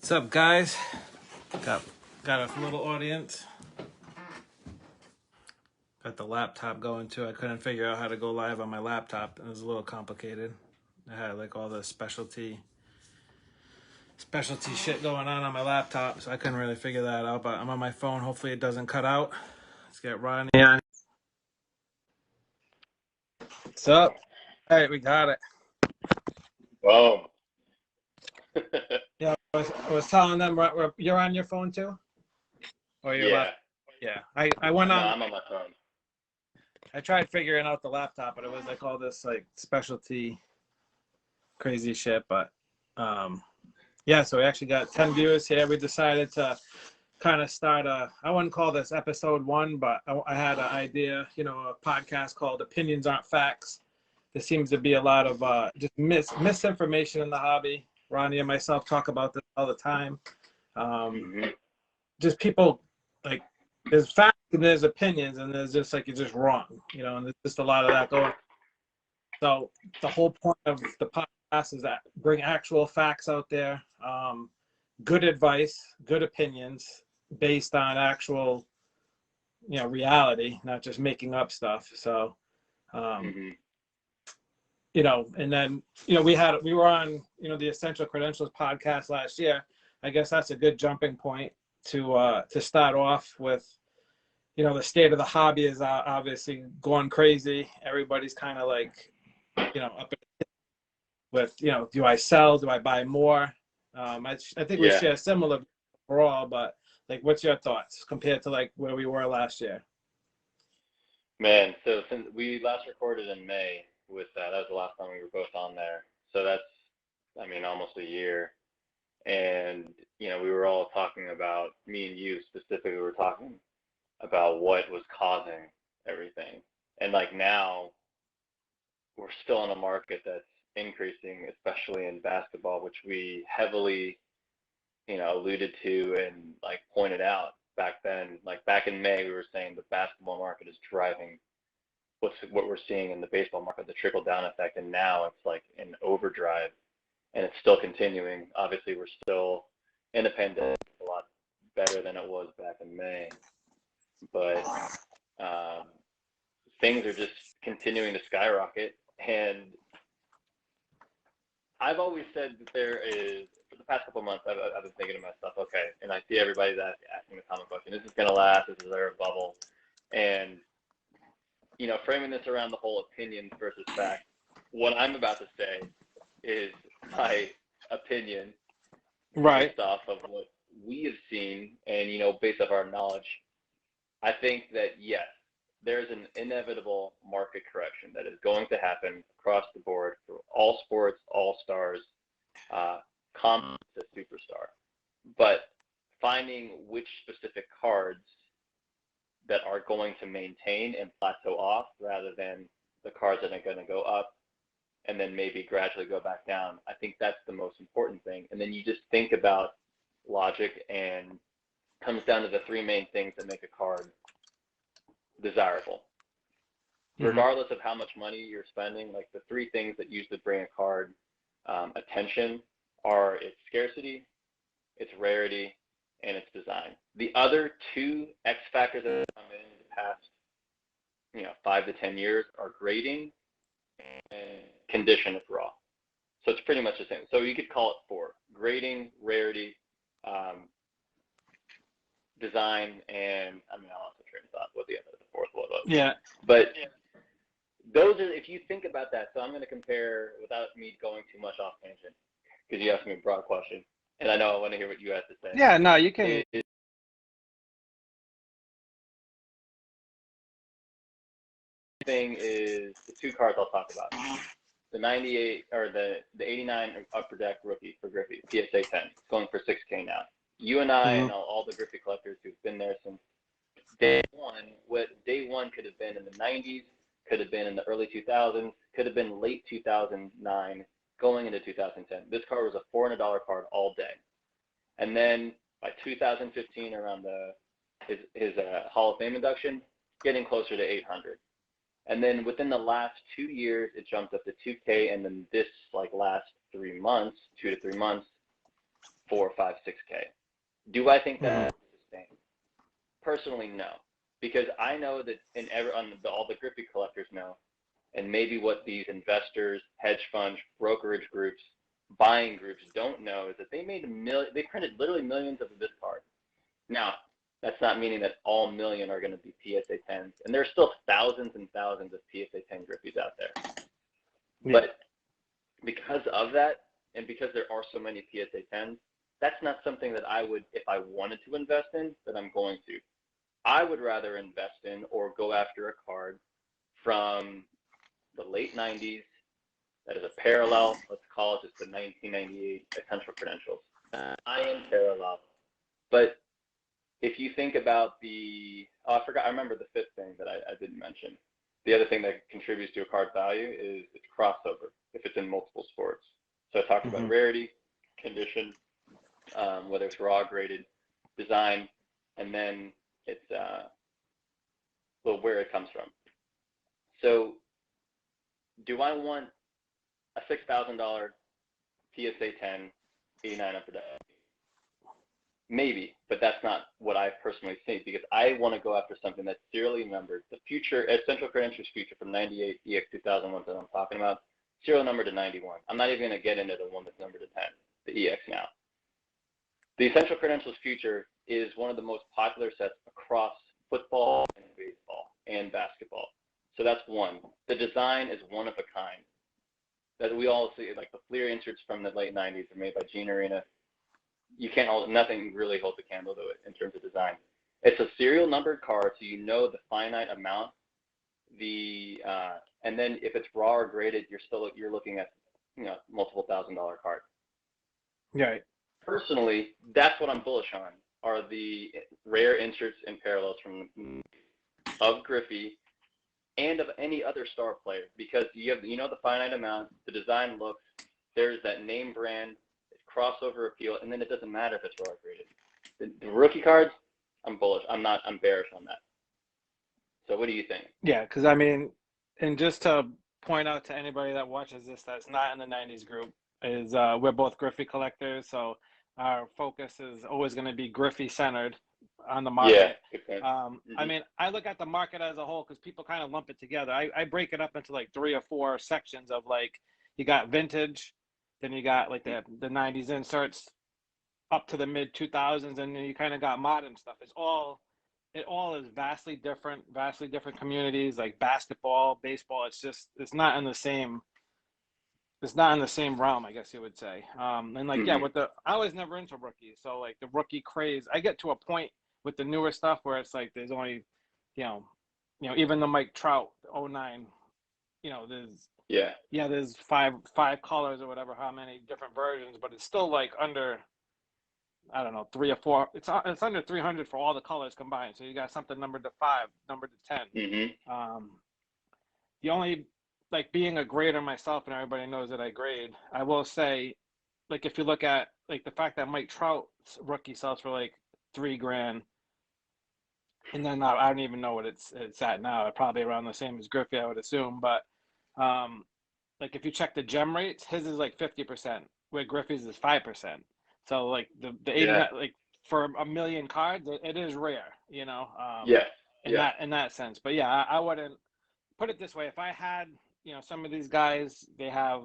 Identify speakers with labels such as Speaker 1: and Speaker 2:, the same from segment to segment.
Speaker 1: What's up, guys? Got a little audience. Got the laptop going too. I couldn't figure out how to go live on my laptop. It was a little complicated. I had like all the specialty shit going on my laptop, so I couldn't really figure that out. But I'm on my phone. Hopefully, it doesn't cut out. Let's get Rodney on. What's up? All right, we got it.
Speaker 2: Boom.
Speaker 1: Yeah, I was telling them you're on your phone too, or your
Speaker 2: Yeah.
Speaker 1: Yeah, I went on.
Speaker 2: No, I'm on my phone.
Speaker 1: I tried figuring out the laptop, but it was like all this like specialty crazy shit. But yeah, so we actually got 10 viewers here. We decided to kind of start I wouldn't call this episode 1, but I had an idea, a podcast called Opinions Aren't Facts. There seems to be a lot of just misinformation in the hobby. Rodney and myself talk about this all the time. Just people, like, there's facts and there's opinions, and there's just like, you're just wrong, and there's just a lot of that going on. So the whole point of the podcast is that bring actual facts out there, good advice, good opinions based on actual, reality, not just making up stuff. So, and then, we were on, the Essential Credentials podcast last year. I guess that's a good jumping point to start off with. The state of the hobby is obviously going crazy. Everybody's kind of like, up with, do I sell? Do I buy more? I think we share similar overall, but like, what's your thoughts compared to like where we were last year?
Speaker 2: Man, so since we last recorded in May with that was the last time we were both on there. So that's, almost a year. And, we were all talking about, me and you specifically, were talking about what was causing everything. And like now, we're still in a market that's increasing, especially in basketball, which we heavily, alluded to and like pointed out back then. Like back in May, we were saying the basketball market is driving what we're seeing in the baseball market, the trickle down effect. And now it's like in overdrive, and it's still continuing. Obviously, we're still in a pandemic, a lot better than it was back in May, but things are just continuing to skyrocket. And I've always said that there is, for the past couple of months, I've been thinking to myself, okay, and I see everybody that's asking the common question, is this going to last? Is there a bubble? And, framing this around the whole opinion versus fact, what I'm about to say is my opinion,
Speaker 1: right,
Speaker 2: based off of what we have seen and, based off our knowledge. I think that, yes, there's an inevitable market correction that is going to happen across the board for all sports, all stars, common to superstar. But finding which specific cards that are going to maintain and plateau off rather than the cards that are going to go up and then maybe gradually go back down, I think that's the most important thing. And then you just think about logic, and it comes down to the three main things that make a card desirable. Regardless of how much money you're spending, like the three things that usually bring a card attention are its scarcity, its rarity, and its design. The other two X factors that have come in the past 5 to 10 years are grading and condition of raw. So it's pretty much the same. So you could call it 4: grading, rarity, design, and I lost the train of thought what the fourth one was.
Speaker 1: Yeah.
Speaker 2: But those are, if you think about that, so I'm going to compare without me going too much off tangent, because you asked me a broad question, and I know I want to hear what you have to say.
Speaker 1: Yeah, no, you can.
Speaker 2: Thing is the two cards I'll talk about. The 98 or the 89 Upper Deck rookie for Griffey, PSA 10, it's going for $6K now. You and I and all the Griffey collectors who've been there since day one, what day one could have been in the 90s, could have been in the early 2000s, could have been late 2009, going into 2010. This card was a $400 card all day. And then by 2015, around his Hall of Fame induction, getting closer to 800. And then within the last 2 years, it jumped up to $2K, and then this last 3 months, 2 to 3 months, 4, 5, 6K. Do I think
Speaker 1: Mm-hmm.
Speaker 2: that is sustained? Personally, no, because I know that all the Griffey collectors know, and maybe what these investors, hedge funds, brokerage groups, buying groups don't know is that they printed literally millions of this card. Now, that's not meaning that all million are going to be PSA 10s, and there's still thousands and thousands of PSA 10 Griffies out there.
Speaker 1: Yeah.
Speaker 2: But because of that, and because there are so many PSA 10s, that's not something that I would, if I wanted to invest in, that I'm going to. I would rather invest in or go after a card from the late 90s that is a parallel, let's call it just the 1998 Essential Credentials. I am parallel. But if you think about I remember the fifth thing that I didn't mention. The other thing that contributes to a card value is its crossover, if it's in multiple sports. So I talked about rarity, condition, whether it's raw graded, design, and then it's where it comes from. So do I want a $6,000 PSA 10, 89 upper deck? Maybe, but that's not what I personally think, because I want to go after something that's serially numbered. The future, Essential Credentials future from 98 EX 2001 that I'm talking about, serial number to 91. I'm not even going to get into the one that's numbered to 10, the EX now. The Essential Credentials future is one of the most popular sets across football and baseball and basketball. So that's one. The design is one of a kind. That we all see, like the Fleer inserts from the late 90s are made by Gene Arena. You can't hold, nothing really holds a candle to it in terms of design. It's a serial numbered card, so you know the finite amount. And then if it's raw or graded, you're looking at multiple $1,000 card.
Speaker 1: Right.
Speaker 2: Personally, that's what I'm bullish on, are the rare inserts and parallels of Griffey and of any other star player, because you have the finite amount, the design looks, there's that name brand, crossover appeal, and then it doesn't matter if it's raw graded. The rookie cards, I'm bullish. I'm bearish on that. So what do you think?
Speaker 1: Yeah, because I mean, and just to point out to anybody that watches this that's not in the 90s group, is we're both Griffey collectors, so our focus is always going to be Griffey centered on the market.
Speaker 2: Yeah.
Speaker 1: I mean, I look at the market as a whole because people kind of lump it together. I break it up into like 3 or 4 sections of, like, you got vintage, then you got like the 90s inserts up to the mid 2000s, and then you kind of got modern stuff. It all is vastly different communities, like basketball, baseball. It's not in the same realm, I guess you would say. And like, yeah, I was never into rookies. So like the rookie craze, I get to a point with the newer stuff where it's like, there's only, even the Mike Trout 09, there's five colors or whatever, how many different versions, but it's still like under, I don't know, 3 or 4. It's under 300 for all the colors combined. So you got something numbered to 5, numbered to 10. The only, like, being a grader myself, and everybody knows that I grade, I will say, like, if you look at like the fact that Mike Trout's rookie sells for like $3,000, and then I don't even know what it's at now. Probably around the same as Griffey, I would assume. But like, if you check the gem rates, his is like 50%, where Griffey's is 5%. So like the 89, like for a million cards, it is rare, in that sense. But yeah, I wouldn't put it this way. If I had, some of these guys, they have,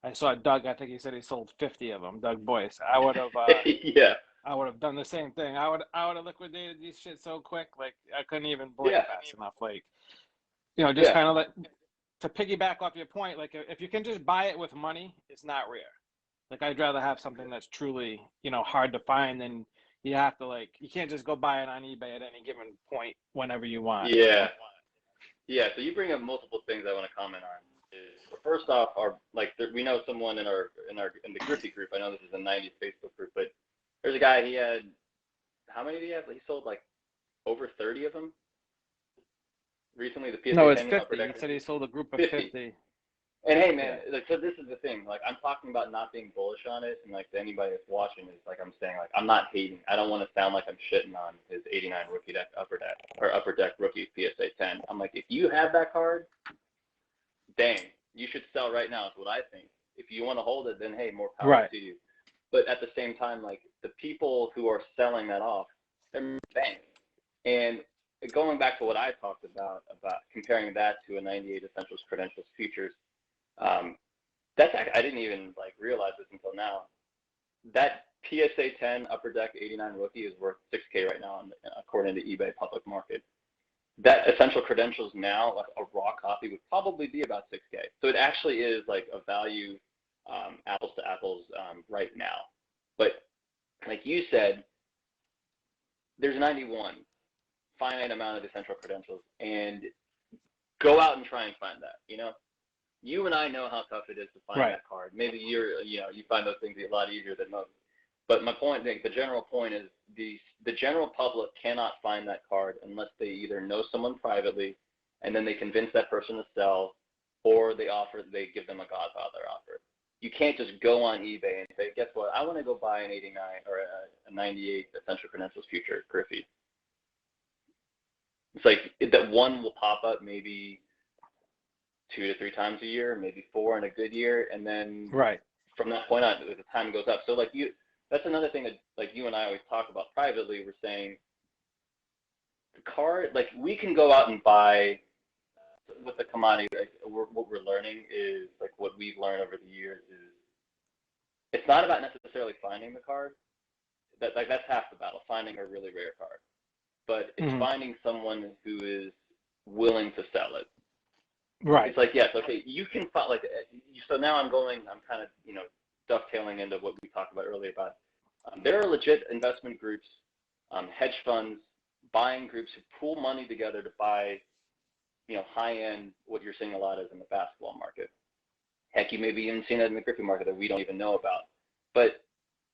Speaker 1: I saw Doug, I think he said he sold 50 of them, Doug Boyce. I would have, I would have done the same thing. I would have liquidated these shit so quick, like I couldn't even blink fast enough. Like, just kind of like, to piggyback off your point, like if you can just buy it with money, it's not rare. Like, I'd rather have something that's truly, hard to find than you have to, like, you can't just go buy it on eBay at any given point whenever you want.
Speaker 2: Yeah. Yeah. So you bring up multiple things I want to comment on. First off, we know someone in the Griffey group. I know this is a 90s Facebook group, but there's a guy, he had, how many did he have? He sold like over 30 of them recently. The PSA
Speaker 1: No, it's 50. He said he sold a group of 50.
Speaker 2: And hey, man, so this is the thing. Like, I'm talking about not being bullish on it, and like to anybody that's watching is like, I'm saying, like, I'm not hating. I don't want to sound like I'm shitting on his 89 rookie deck upper deck rookie PSA 10. I'm like, if you have that card, dang, you should sell right now. Is what I think. If you want to hold it, then hey, more power to you. But at the same time, like the people who are selling that off, they're banks. And going back to what I talked about comparing that to a 98 Essentials Credentials Futures, that's I didn't even like realize this until now. That PSA 10 Upper Deck 89 rookie is worth 6K right now, according to eBay public market. That Essential Credentials now, like a raw copy, would probably be about 6K. So it actually is like a value, apples to apples, right now. But like you said, there's 91 finite amount of Essential Credentials, and go out and try and find that. You know, you and I know how tough it is to find that card. Maybe you find those things a lot easier than most. But my point, the general point is the general public cannot find that card unless they either know someone privately, and then they convince that person to sell, or they give them a Godfather offer. You can't just go on eBay and say, guess what? I want to go buy an 89 or a 98 Essential Credentials Future Griffey. It's like that one will pop up maybe 2 to 3 times a year, maybe 4 in a good year, and then from that point on, the time goes up. So like that's another thing that like you and I always talk about privately. We're saying the card, like we can go out and buy with the commodity. Like what we're learning is like what we've learned over the years is it's not about necessarily finding the card. That's half the battle, finding a really rare card. But it's finding someone who is willing to sell it. Right. It's like, yes, okay, you can find, like, so now I'm kind of, dovetailing into what we talked about earlier about, there are legit investment groups, hedge funds, buying groups who pool money together to buy, high-end, what you're seeing a lot is in the basketball market. Heck, you maybe even seen it in the Griffey market that we don't even know about. But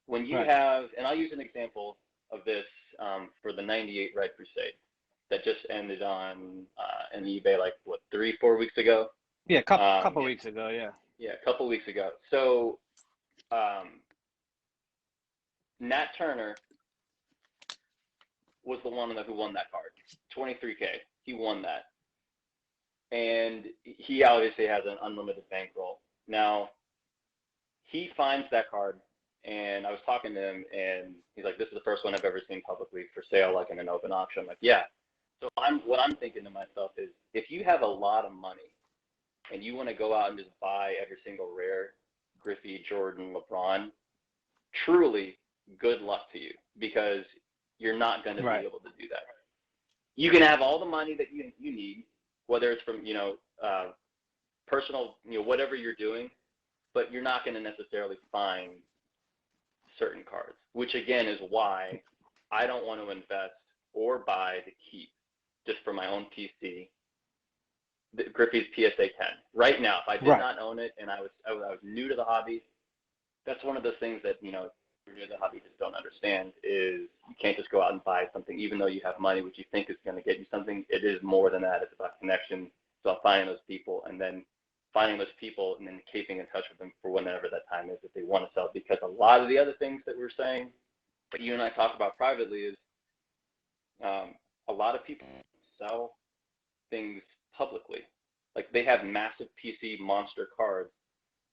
Speaker 2: when you have, and I'll use an example of this for the 98 Red Crusade that just ended on an eBay like, 3-4 weeks ago?
Speaker 1: Yeah, couple weeks ago, yeah.
Speaker 2: Yeah, a couple weeks ago. So Nat Turner was the one who won that card, 23K. He won that. And he obviously has an unlimited bankroll. Now, he finds that card, and I was talking to him, and he's like, this is the first one I've ever seen publicly for sale, like in an open auction. I'm like, yeah. So what I'm thinking to myself is, if you have a lot of money and you want to go out and just buy every single rare Griffey, Jordan, LeBron, truly good luck to you, because you're not going to be able to do that. You can have all the money that you need, whether it's from, personal, whatever you're doing, but you're not going to necessarily find certain cards, which again is why I don't want to invest or buy to keep just for my own PC Griffey's PSA 10 right now. If I did not own it and I was new to the hobby, that's one of those things that new to the hobby just don't understand, is you can't just go out and buy something even though you have money which you think is going to get you something. It is more than that. It's about connection. It's about finding those people, and then keeping in touch with them for whenever that time is if they want to sell. Because a lot of the other things that we're saying, that you and I talk about privately, is a lot of people sell things publicly. Like they have massive PC monster cards,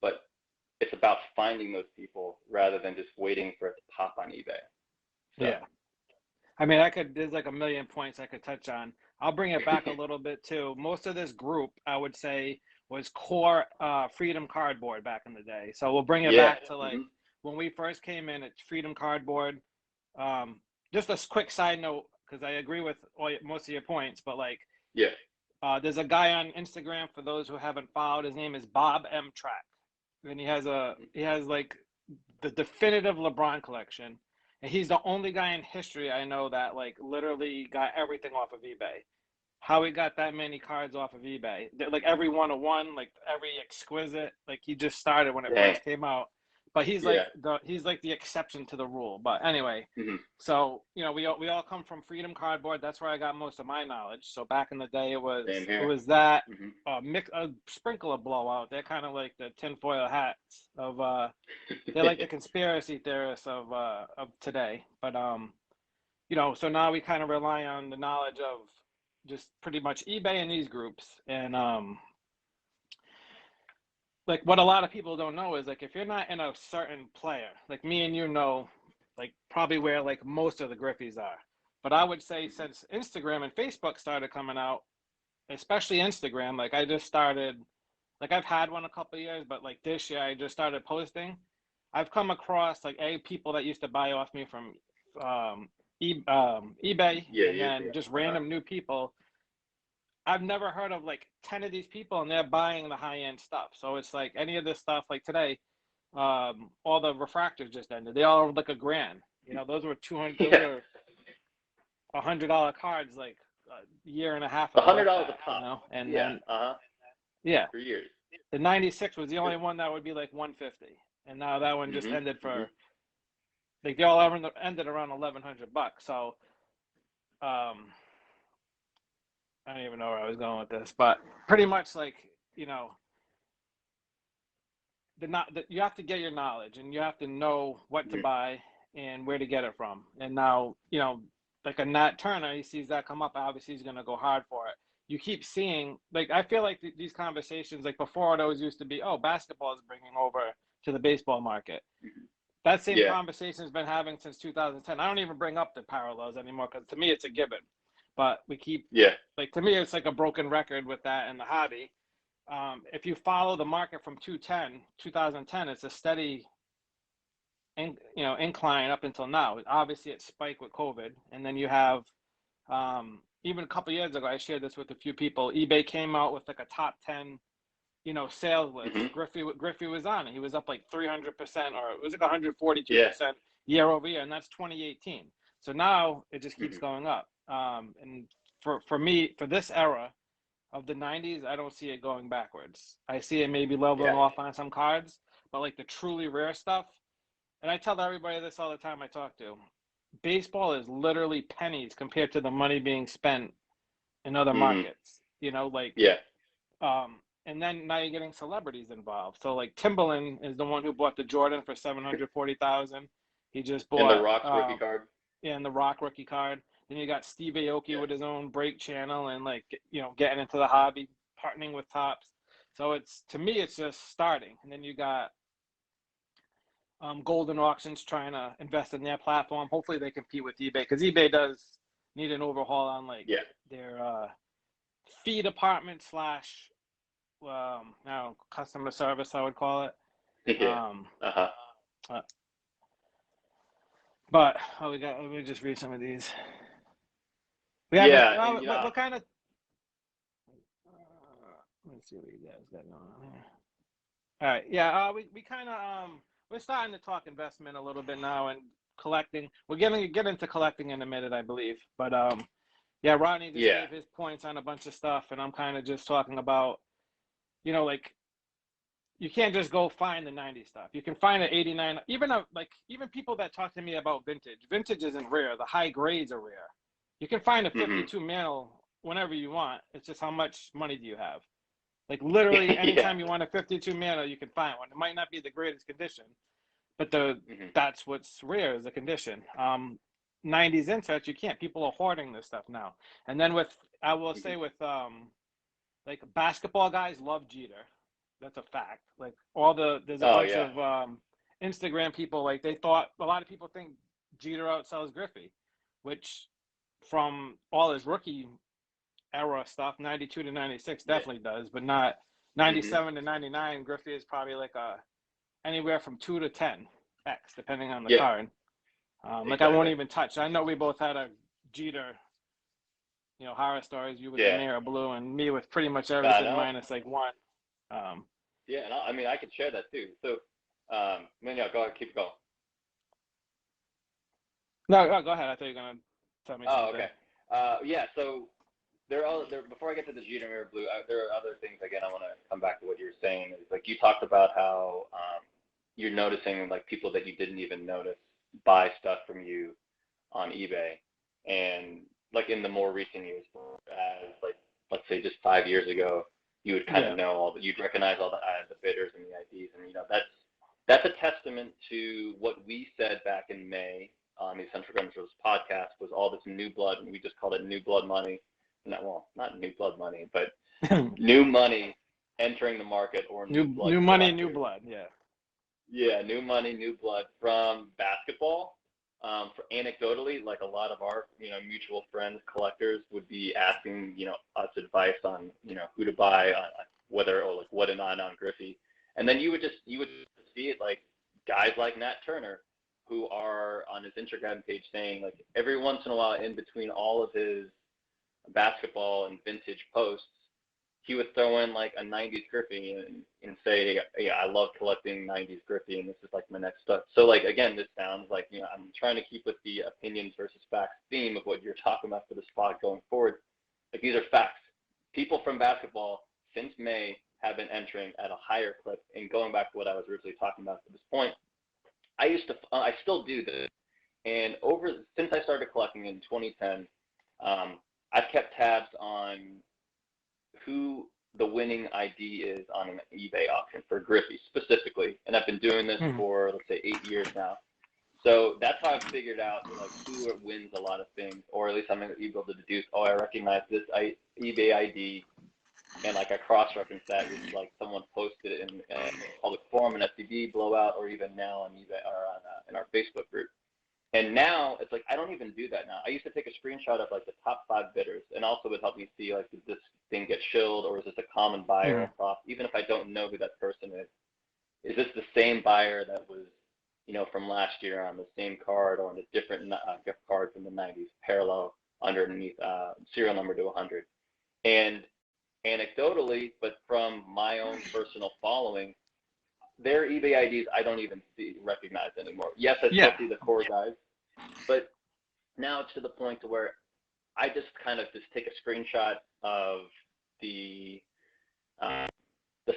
Speaker 2: but it's about finding those people rather than just waiting for it to pop on eBay. So.
Speaker 1: Yeah. I mean, there's like a million points I could touch on. I'll bring it back a little bit too. Most of this group, I would say, was core Freedom Cardboard back in the day. So we'll bring it back to like when we first came in, it's Freedom Cardboard. Just a quick side note, because I agree with most of your points, but like, there's a guy on Instagram, for those who haven't followed, his name is Bob M. Track. And he has like the definitive LeBron collection. And he's the only guy in history I know that like literally got everything off of eBay. How he got that many cards off of eBay, like every 101, like every exquisite, like he just started when it first came out. But he's like the exception to the rule. But anyway, so we all come from Freedom Cardboard. That's where I got most of my knowledge. So back in the day, it was that a sprinkle of blowout. They're kind of like the tinfoil hats of they're like the conspiracy theorists of today. But so now we kind of rely on the knowledge of just pretty much eBay and these groups. And like what a lot of people don't know is like if you're not in a certain player, like me and you know, like probably where like most of the Griffies are. But I would say since Instagram and Facebook started coming out, especially Instagram, like I just started, like I've had one a couple of years, but like this year I just started posting. I've come across like people that used to buy off me from eBay,
Speaker 2: Yeah,
Speaker 1: and
Speaker 2: yeah,
Speaker 1: then just random new people. I've never heard of like 10 of these people, and they're buying the high end stuff. So it's like any of this stuff, like today, all the refractors just ended. They all were like $1,000. You know, those were 200. Those
Speaker 2: yeah.
Speaker 1: were $100 cards like a year and a half
Speaker 2: A
Speaker 1: ago,
Speaker 2: hundred
Speaker 1: if
Speaker 2: dollars
Speaker 1: that.
Speaker 2: a
Speaker 1: You
Speaker 2: pop.
Speaker 1: know, and
Speaker 2: Yeah.
Speaker 1: then yeah,
Speaker 2: For years.
Speaker 1: the '96 was the only one that would be like 150, and now that one just
Speaker 2: Mhm.
Speaker 1: ended
Speaker 2: Mhm.
Speaker 1: for like they all ended around $1,100. So I don't even know where I was going with this, but pretty much like you know you have to get your knowledge and you have to know what to
Speaker 2: Mhm.
Speaker 1: buy and where to get it from. And now, like a Nat Turner, he sees that come up, obviously he's going to go hard for it. You keep seeing, like, I feel like these conversations, like before, it always used to be, oh, basketball is bringing over to the baseball market. That same
Speaker 2: Yeah.
Speaker 1: conversation has been having since 2010. I don't even bring up the parallels anymore because to me it's a given. But we keep,
Speaker 2: Yeah.
Speaker 1: like, to me, it's like a broken record with that and the hobby. If you follow the market from 2010, it's a steady, incline up until now. Obviously, it spiked with COVID, and then you have even a couple of years ago. I shared this with a few people. eBay came out with like a top 10, sales list.
Speaker 2: Mhm.
Speaker 1: Griffey was on it. He was up like 300%, or it was like 142%
Speaker 2: Yeah.
Speaker 1: year over year, and that's 2018. So now it just keeps
Speaker 2: Mhm.
Speaker 1: going up. And for me, for this era of the 90s, I don't see it going backwards. I see it maybe leveling
Speaker 2: Yeah.
Speaker 1: off on some cards, but like the truly rare stuff, and I tell everybody this all the time I talk to, baseball is literally pennies compared to the money being spent in other
Speaker 2: Mhm.
Speaker 1: markets. You know, like,
Speaker 2: Yeah.
Speaker 1: and then now you're getting celebrities involved. So like Timberland is the one who bought the Jordan for 740,000. He just
Speaker 2: And the
Speaker 1: bought
Speaker 2: Rock's rookie card.
Speaker 1: and the Rock rookie card. Then you got Steve Aoki
Speaker 2: Yeah.
Speaker 1: with his own break channel and like getting into the hobby, partnering with tops. So it's to me it's just starting, and then you got Golden Auctions trying to invest in their platform. Hopefully they compete with eBay because eBay does need an overhaul on like
Speaker 2: Yeah.
Speaker 1: their fee department slash customer service, I would call it.
Speaker 2: Yeah.
Speaker 1: Um,
Speaker 2: Uh-huh.
Speaker 1: uh, but let me just read some of these. We have
Speaker 2: Yeah, and
Speaker 1: what kind of let me see what you guys got going on here. All right, yeah, we kind of we're starting to talk investment a little bit now and collecting. We're getting to get into collecting in a minute, I believe. But yeah, Rodney just
Speaker 2: yeah.
Speaker 1: gave his points on a bunch of stuff, and I'm kind of just talking about, like you can't just go find the 90s stuff. You can find an 89, even people that talk to me about vintage. Vintage isn't rare. The high grades are rare. You can find a
Speaker 2: Mhm.
Speaker 1: 52 mantle whenever you want. It's just how much money do you have? Like literally
Speaker 2: Yeah.
Speaker 1: anytime you want a 52 mantle, you can find one. It might not be the greatest condition, but
Speaker 2: Mhm.
Speaker 1: that's what's rare is the condition. 90s insets, you can't. People are hoarding this stuff now. And then I will say
Speaker 2: Mhm.
Speaker 1: with like basketball guys love Jeter. That's a fact. Like there's a
Speaker 2: Oh
Speaker 1: bunch
Speaker 2: yeah.
Speaker 1: of Instagram people, like they thought a lot of people think Jeter outsells Griffey, which from all his rookie era stuff, 92 to 96
Speaker 2: Yeah.
Speaker 1: definitely does, but not
Speaker 2: Mhm.
Speaker 1: 97 to 99. Griffey is probably like anywhere from 2 to 10 X depending on the
Speaker 2: Yeah.
Speaker 1: card. Like I won't
Speaker 2: Exactly.
Speaker 1: even touch. I know we both had a Jeter, horror stories. You with the
Speaker 2: Yeah.
Speaker 1: Mayor Blue, and me with pretty much
Speaker 2: I
Speaker 1: everything
Speaker 2: know.
Speaker 1: minus like one. Um,
Speaker 2: Yeah, and I mean I could share that too. So, man, yeah, go ahead, keep going.
Speaker 1: no, go ahead. I thought you were gonna tell me
Speaker 2: Oh,
Speaker 1: something.
Speaker 2: okay. Yeah. So there. Before I get to the Jeter Mirror Blue, there are other things again. I want to come back to what you were saying. Is like you talked about how you're noticing like people that you didn't even notice buy stuff from you on eBay, and like in the more recent years, as like let's say just 5 years ago, you would kind of
Speaker 1: Yeah,
Speaker 2: know you'd recognize all the bidders and the IDs, and that's a testament to what we said back in May on the Essential Chronicles podcast was all this new blood, and we just called it new blood money. Not new blood money, but new money entering the market or
Speaker 1: New money, new blood. Yeah.
Speaker 2: Yeah, new money, new blood from basketball. For anecdotally, like a lot of our, mutual friends, collectors would be asking, us advice on, who to buy, whether or like what and on Griffey. And then you would see it like guys like Nat Turner, who are on his Instagram page saying like every once in a while in between all of his basketball and vintage posts, he would throw in like a 90s Griffey and say, yeah, I love collecting 90s Griffey and this is like my next stuff. So like, again, this sounds like, I'm trying to keep with the opinions versus facts theme of what you're talking about for the spot going forward. Like these are facts. People from basketball since May have been entering at a higher clip. And going back to what I was originally talking about to this point, I still do this. And since I started collecting in 2010, I've kept tabs on who the winning ID is on an eBay auction for Griffey specifically. And I've been doing this for, let's say, 8 years now. So that's how I've figured out like who wins a lot of things, or at least I'm able to deduce, oh, I recognize this eBay ID, and like I cross-reference that with like someone posted it in a public forum, an FTB blowout, or even now on eBay or on in our Facebook group. And now it's like I don't even do that now. I used to take a screenshot of like the top 5 bidders, and also would help me see like did this thing get shilled, or is this a common buyer across? Even if I don't know who that person is this the same buyer that was, from last year on the same card or on a different gift card from the 90s, parallel underneath serial number to 100? And anecdotally, but from my own personal following, their eBay IDs I don't even recognize anymore. Yes, I still see the core guys, but now it's to the point to where I just kind of just take a screenshot of the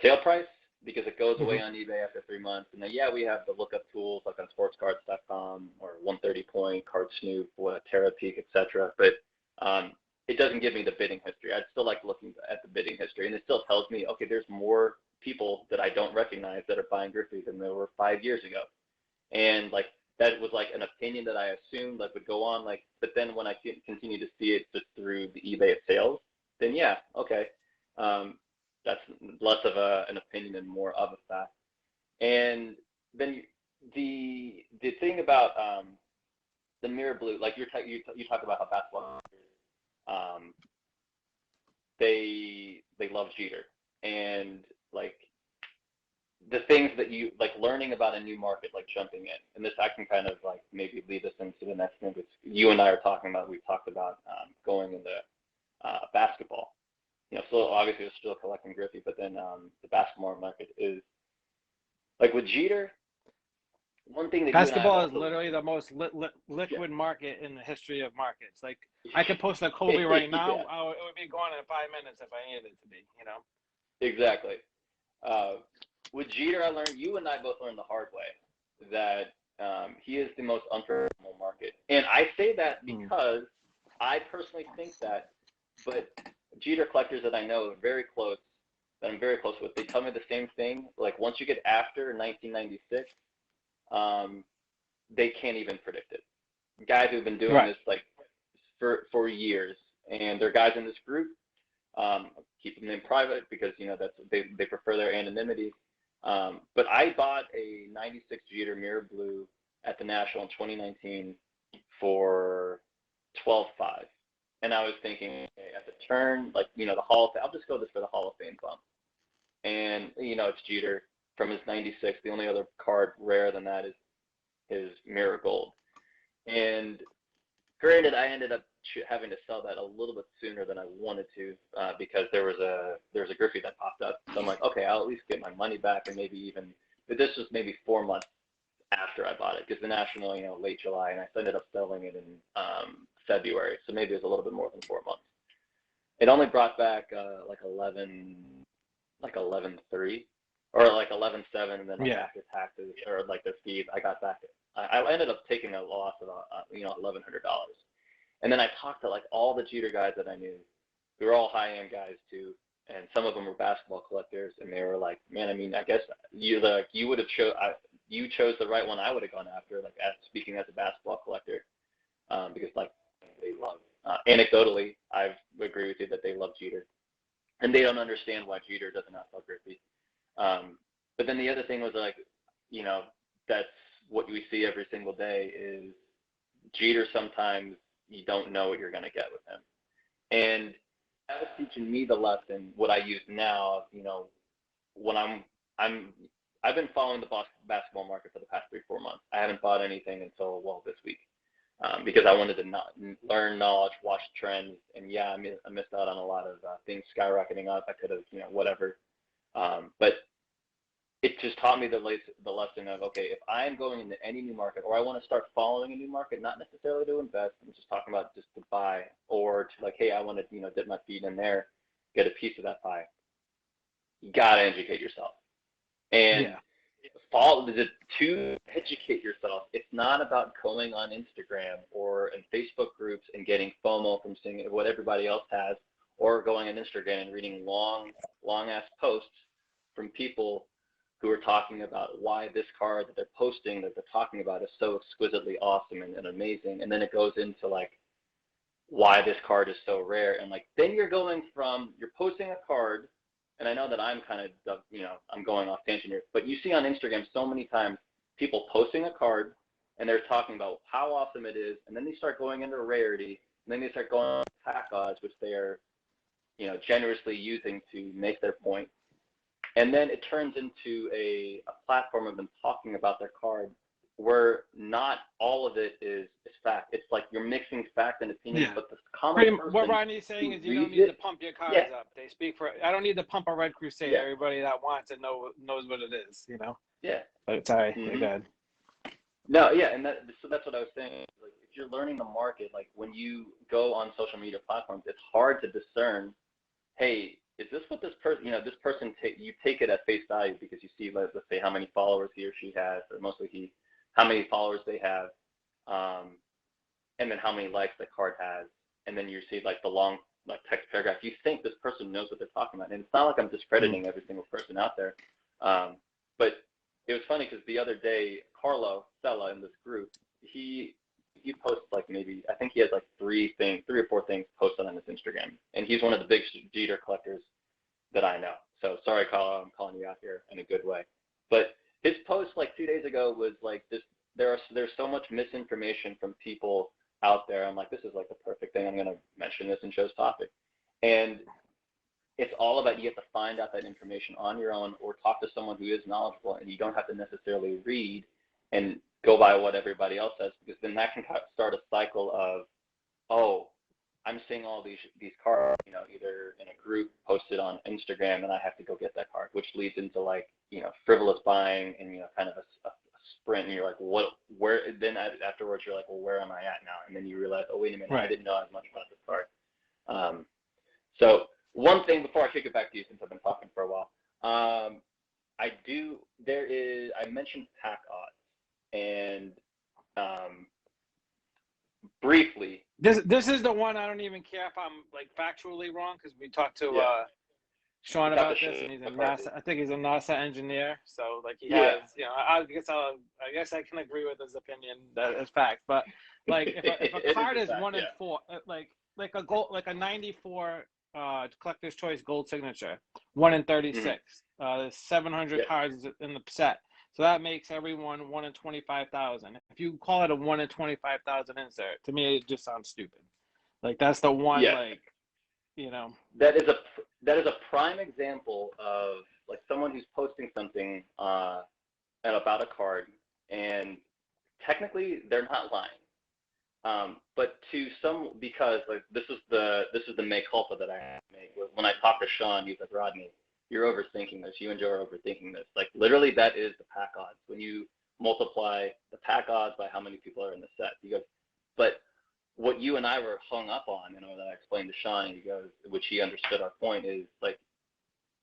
Speaker 2: sale price, because it goes away on eBay after 3 months. And then, we have the lookup tools like on sportscards.com or 130 Point, Card Snoop, Terra Peak, etc. But it doesn't give me the bidding history. I'd still like looking at the bidding history, and it still tells me, okay, there's more people that I don't recognize that are buying Griffey than there were 5 years ago. And like that was like an opinion that I assumed like would go on, like, but then when I continue to see it just through the eBay sales, then okay. That's less of an opinion and more of a fact. And then the thing about the mirror blue, like you talk about how basketball they love Jeter, and like the things that you like learning about a new market, like jumping in, and this I can kind of like maybe lead us into the next thing, which you and I are talking about. We've talked about going into basketball. So obviously we're still collecting Griffey, but then the basketball market is like with Jeter. One thing that
Speaker 1: basketball is literally the most liquid market in the history of markets. Like I could post a Kobe right now, it would be gone in 5 minutes if I needed it to be.
Speaker 2: Exactly. With Jeter, I learned, you and I both learned the hard way that he is the most unpredictable market, and I say that because I personally think that, but Jeter collectors that I know are very close, that I'm very close with, they tell me the same thing. Like once you get after 1996, they can't even predict it. Guys who've been doing this like for years, and they're guys in this group. Keep them in private because that's they prefer their anonymity. But I bought a '96 Jeter Mirror Blue at the National in 2019 for $12.5. And I was thinking, okay, at the turn, like, the Hall of Fame, I'll just go this for the Hall of Fame bump. And, it's Jeter from his 96. The only other card rare than that is his Mirror Gold. And granted, I ended up having to sell that a little bit sooner than I wanted to because there was a Griffey that popped up. So I'm like, okay, I'll at least get my money back, and maybe even, but this was maybe 4 months after I bought it, because the National, late July, and I ended up selling it in February, so maybe it was a little bit more than 4 months. It only brought back like 11.3 or like 11.7, and then like after taxes or like the fees, I got back. I ended up taking a loss of $1,100. And then I talked to like all the Jeter guys that I knew. We were all high-end guys too, and some of them were basketball collectors, and they were like, "Man, I mean, I guess you would have you chose the right one. I would have gone after, like, speaking as a basketball collector, because like they love. Anecdotally, I agree with you that they love Jeter. and they don't understand why Jeter doesn't have Griffey. But then the other thing was like, you know, that's what we see every single day is Jeter. Sometimes you don't know what you're going to get with him, and that was teaching me the lesson. What I use now, you know, when I've been following the basketball market for the past 3-4 months. I haven't bought anything until this week, because I wanted to learn knowledge, watch trends, and yeah, I missed out on a lot of things skyrocketing up. I could have, you know, whatever, but it just taught me the lesson of, okay, if I am going into any new market, or I want to start following a new market, not necessarily to invest, I'm just talking about just to buy, or to like, hey, I want to, you know, dip my feet in there, get a piece of that pie. You gotta educate yourself, and to educate yourself. It's not about going on Instagram or in Facebook groups and getting FOMO from seeing what everybody else has, or going on Instagram and reading long ass posts from people who are talking about why this card that they're posting, that they're talking about, is so exquisitely awesome and amazing. And then it goes into like why this card is so rare. And like, then you're posting a card, and I know that I'm kind of, you know, I'm going off tangent here, but you see on Instagram so many times people posting a card and they're talking about how awesome it is. And then they start going into rarity, and then they start going on pack odds, which they are, you know, generously using to make their point. And then it turns into a platform of them talking about their card, where not all of it is fact. It's like you're mixing fact and opinion, but the common person,
Speaker 1: what Rodney's saying is you don't need to pump your cards up. They speak for. I don't need to pump a Red Crusade. Everybody that wants it knows what it is. You know.
Speaker 2: Yeah.
Speaker 1: But sorry, you're good.
Speaker 2: No, yeah, and so that's what I was saying. Like, if you're learning the market, like when you go on social media platforms, it's hard to discern. Hey, is this what this person, you know, this person, you take it at face value because you see, let's say, how many followers he or she has, or mostly he, how many followers they have, and then how many likes the card has, and then you see like the long like text paragraph. You think this person knows what they're talking about, and it's not like I'm discrediting every single person out there, but it was funny because the other day, Carlo Sella in this group, he posts like maybe, I think he has like 3 or 4 things posted on his Instagram, and he's one of the big Jeter collectors that I know. So sorry, Carlo, I'm calling you out here in a good way. But his post like 2 days ago was like this. There's so much misinformation from people out there. I'm like, this is like the perfect thing. I'm going to mention this in show's topic, and it's all about, you have to find out that information on your own, or talk to someone who is knowledgeable, and you don't have to necessarily read and go by what everybody else says, because then that can start a cycle of, oh, I'm seeing all these cards, you know, either in a group posted on Instagram, and I have to go get that card, which leads into like, you know, frivolous buying and, you know, kind of a sprint, and you're like, where, then afterwards you're like, well, where am I at now? And then you realize, oh, wait a minute, I didn't know as much about this card. So one thing before I kick it back to you, since I've been talking for a while, I mentioned pack odds, and briefly.
Speaker 1: This is the one I don't even care if I'm like factually wrong, because we talked to Sean about this, and he's a NASA. I think he's a NASA engineer, so like he has, you know, I guess I can agree with his opinion that is fact. But like if a card is 1 in 4, like a gold, like a 94 collector's choice gold signature, 1 in 36. There's 700 cards in the set. So that makes everyone 1 in 25,000. If you call it a 1 in 25,000 insert, to me it just sounds stupid. Like that's the one, like, you know.
Speaker 2: That is a prime example of like someone who's posting something about a card, and technically they're not lying. But to some, because like this is the mea culpa that I make. When I talk to Sean, he's like, Rodney, you're overthinking this. You and Joe are overthinking this. Like literally, that is the pack odds. When you multiply the pack odds by how many people are in the set, he goes, but what you and I were hung up on, you know, that I explained to Sean, he goes, which he understood our point, is like,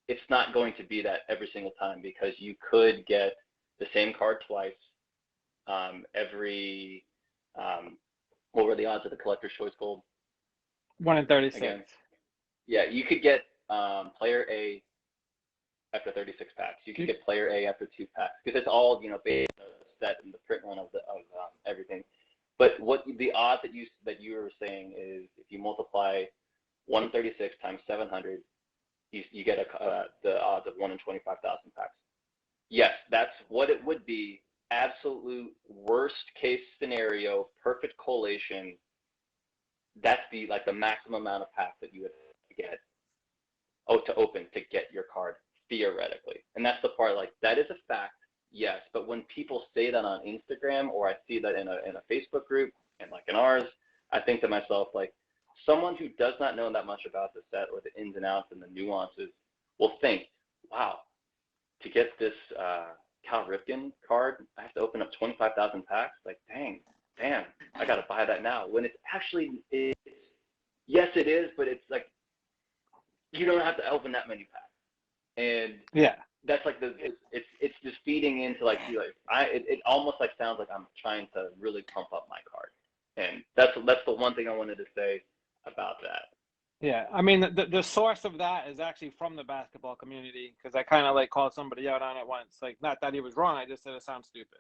Speaker 2: it's not going to be that every single time, because you could get the same card twice. What were the odds of the collector's choice gold?
Speaker 1: 1 in 36.
Speaker 2: Again, yeah, you could get player A after 36 packs. You could get player A after 2 packs, because it's all, you know, based on the set and the print run of everything. But what the odds that you were saying is, if you multiply 136 times 700, you get the odds of 1 in 25,000 packs. Yes, that's what it would be. Absolute worst case scenario, perfect collation. That's the maximum amount of packs that you would get to open to get your card theoretically. And that's the part, like, that is a fact, yes. But when people say that on Instagram, or I see that in a Facebook group and like in ours, I think to myself, like, someone who does not know that much about the set or the ins and outs and the nuances will think, wow, to get this Cal Ripken card, I have to open up 25,000 packs. Like, damn, I got to buy that now. When it's actually, yes, it is, but it's like, you don't have to open that many packs. And
Speaker 1: yeah,
Speaker 2: that's like it's just feeding into it almost like sounds like I'm trying to really pump up my card. And that's the one thing I wanted to say about that.
Speaker 1: yeah. I mean, the source of that is actually from the basketball community, because I kind of like called somebody out on it once. Like, not that he was wrong, I just said it sounds stupid.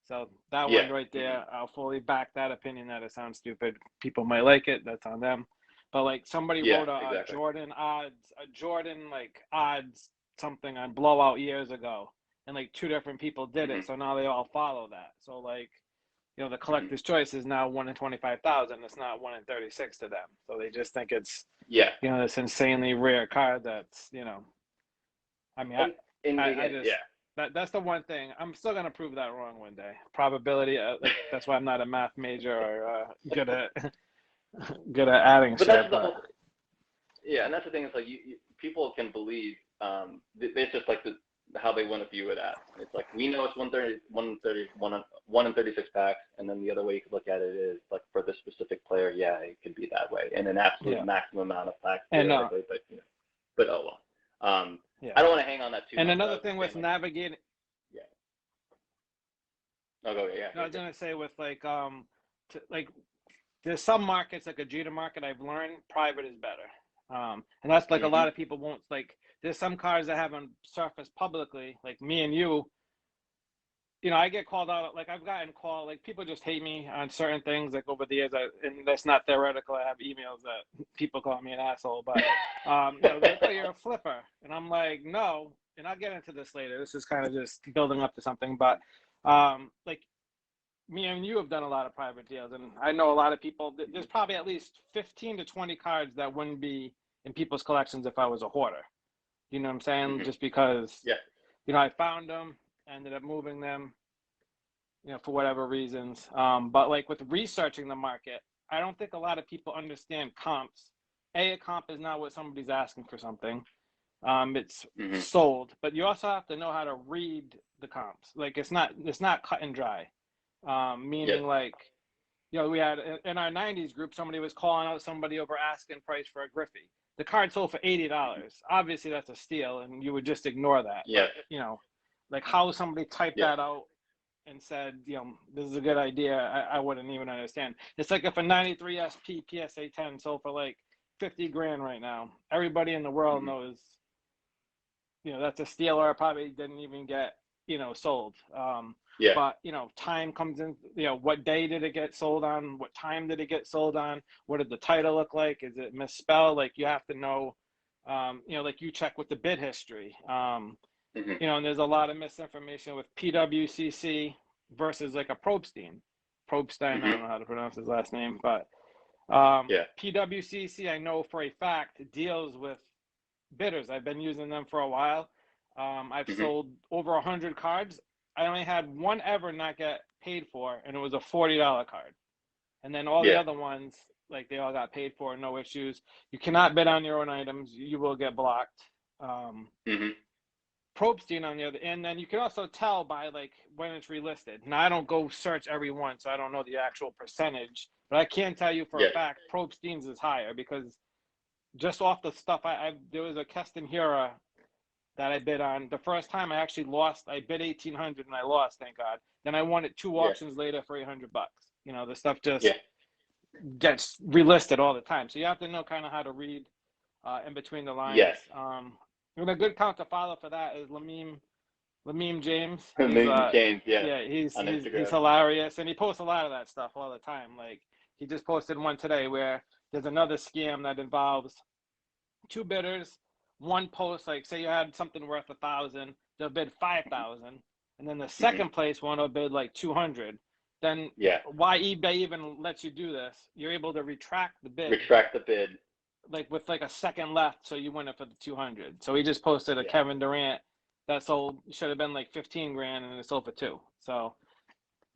Speaker 1: So that one right there, I'll fully back that opinion that it sounds stupid. People might like it, that's on them. But like, somebody wrote a Jordan odds something on Blowout years ago, and like 2 different people did it. So now they all follow that. So like, you know, the collector's choice is now 1 in 25,000. It's not 1 in 36 to them. So they just think it's, you know, this insanely rare card that's, you know, I mean, that's the one thing. I'm still going to prove that wrong one day. Probability, that's why I'm not a math major or good at adding
Speaker 2: but
Speaker 1: shit.
Speaker 2: That's the whole, and that's the thing. It's like people can believe. It's just like how they want to view it at. It's like, we know it's 1 in 36 packs, and then the other way you could look at it is like, for this specific player, it could be that way, and an absolute maximum amount of packs.
Speaker 1: And
Speaker 2: but oh well. I don't want to hang on that too much.
Speaker 1: And another thing with navigating.
Speaker 2: No, go
Speaker 1: No, I was gonna say with like there's some markets, like a Jeter market, I've learned private is better. And that's like a lot of people won't like. There's some cars that haven't surfaced publicly, like me and you. You know, I get called out. Like, I've gotten called. Like, people just hate me on certain things. Like, over the years, and that's not theoretical. I have emails that people call me an asshole, but you know, they're like, "Oh, you're a flipper," and I'm like, "No." And I'll get into this later. This is kind of just building up to something, but like, me and you have done a lot of private deals, and I know a lot of people. There's probably at least 15 to 20 cards that wouldn't be in people's collections if I was a hoarder. You know what I'm saying? Just because, you know, I found them, ended up moving them, you know, for whatever reasons. But like, with researching the market, I don't think a lot of people understand comps. A comp is not what somebody's asking for something. It's sold, but you also have to know how to read the comps. Like, it's not cut and dry. Meaning like, you know, we had in our 90s group, somebody was calling out somebody over asking price for a Griffey. The card sold for $80. Obviously, that's a steal, and you would just ignore that.
Speaker 2: Yeah.
Speaker 1: But, you know, like, how somebody typed that out and said, you know, this is a good idea, I wouldn't even understand. It's like if a 93 SP PSA 10 sold for like 50 grand right now. Everybody in the world knows, you know, that's a steal, or probably didn't even get, you know, sold. But, you know, time comes in, you know, what day did it get sold on? What time did it get sold on? What did the title look like? Is it misspelled? Like, you have to know, you know, like, you check with the bid history. You know, and there's a lot of misinformation with PWCC versus like a Probstein. I don't know how to pronounce his last name, but PWCC, I know for a fact, deals with bidders. I've been using them for a while. I've sold over 100 cards. I only had one ever not get paid for, and it was a $40 card. And then all the other ones, like, they all got paid for, no issues. You cannot bid on your own items. You will get blocked. Probstein on the other, and then you can also tell by like when it's relisted. Now, I don't go search every one, so I don't know the actual percentage, but I can tell you for a fact Probstein's is higher, because just off the stuff there was a Keston Hura that I bid on. The first time I actually lost. I bid 1,800 and I lost, thank God. Then I won it 2 auctions later for $800. You know, the stuff just gets relisted all the time. So you have to know kind of how to read in between the lines. And a good account to follow for that is Lamim James. He's hilarious, and he posts a lot of that stuff all the time. Like, he just posted one today where there's another scam that involves 2 bidders. one post, like say you had something worth 1,000, they'll bid 5,000, and then the second place one will bid like 200. Then why eBay even lets you do this? You're able to retract the bid.
Speaker 2: Retract the bid.
Speaker 1: Like with like a second left, so you win it for the 200. So he just posted a Kevin Durant that sold, should have been like 15 grand, and it sold for 2. So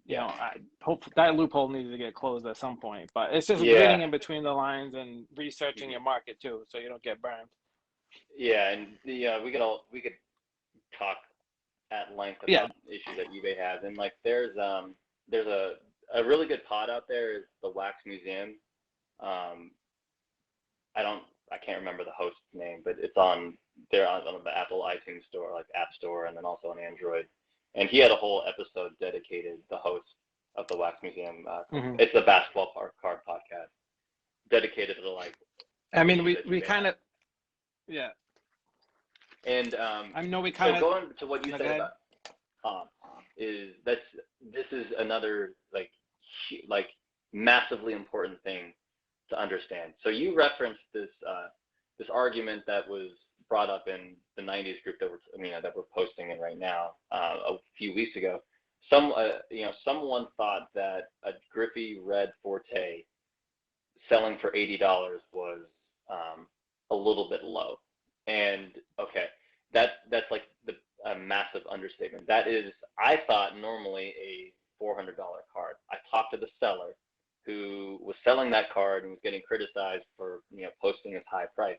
Speaker 1: you know, I hope that loophole needs to get closed at some point. But it's just reading in between the lines and researching your market too, so you don't get burned.
Speaker 2: Yeah, and we could talk at length about issues that eBay has, and like there's a really good pod out there is the Wax Museum. I can't remember the host's name, but it's on the Apple iTunes store, like App Store, and then also on Android. And he had a whole episode dedicated, the host of the Wax Museum. It's the basketball card podcast, dedicated to like.
Speaker 1: I mean, we kind of,
Speaker 2: And
Speaker 1: I know we kind of.
Speaker 2: So going to what you said about comp is this is another like massively important thing to understand. So you referenced this argument that was brought up in the 90s group that we're posting in right now a few weeks ago. Someone thought that a Griffey Red Forte selling for $80 was a little bit low. And okay, that's like a massive understatement. That is, I thought, normally a $400 card. I talked to the seller who was selling that card and was getting criticized for posting its high price,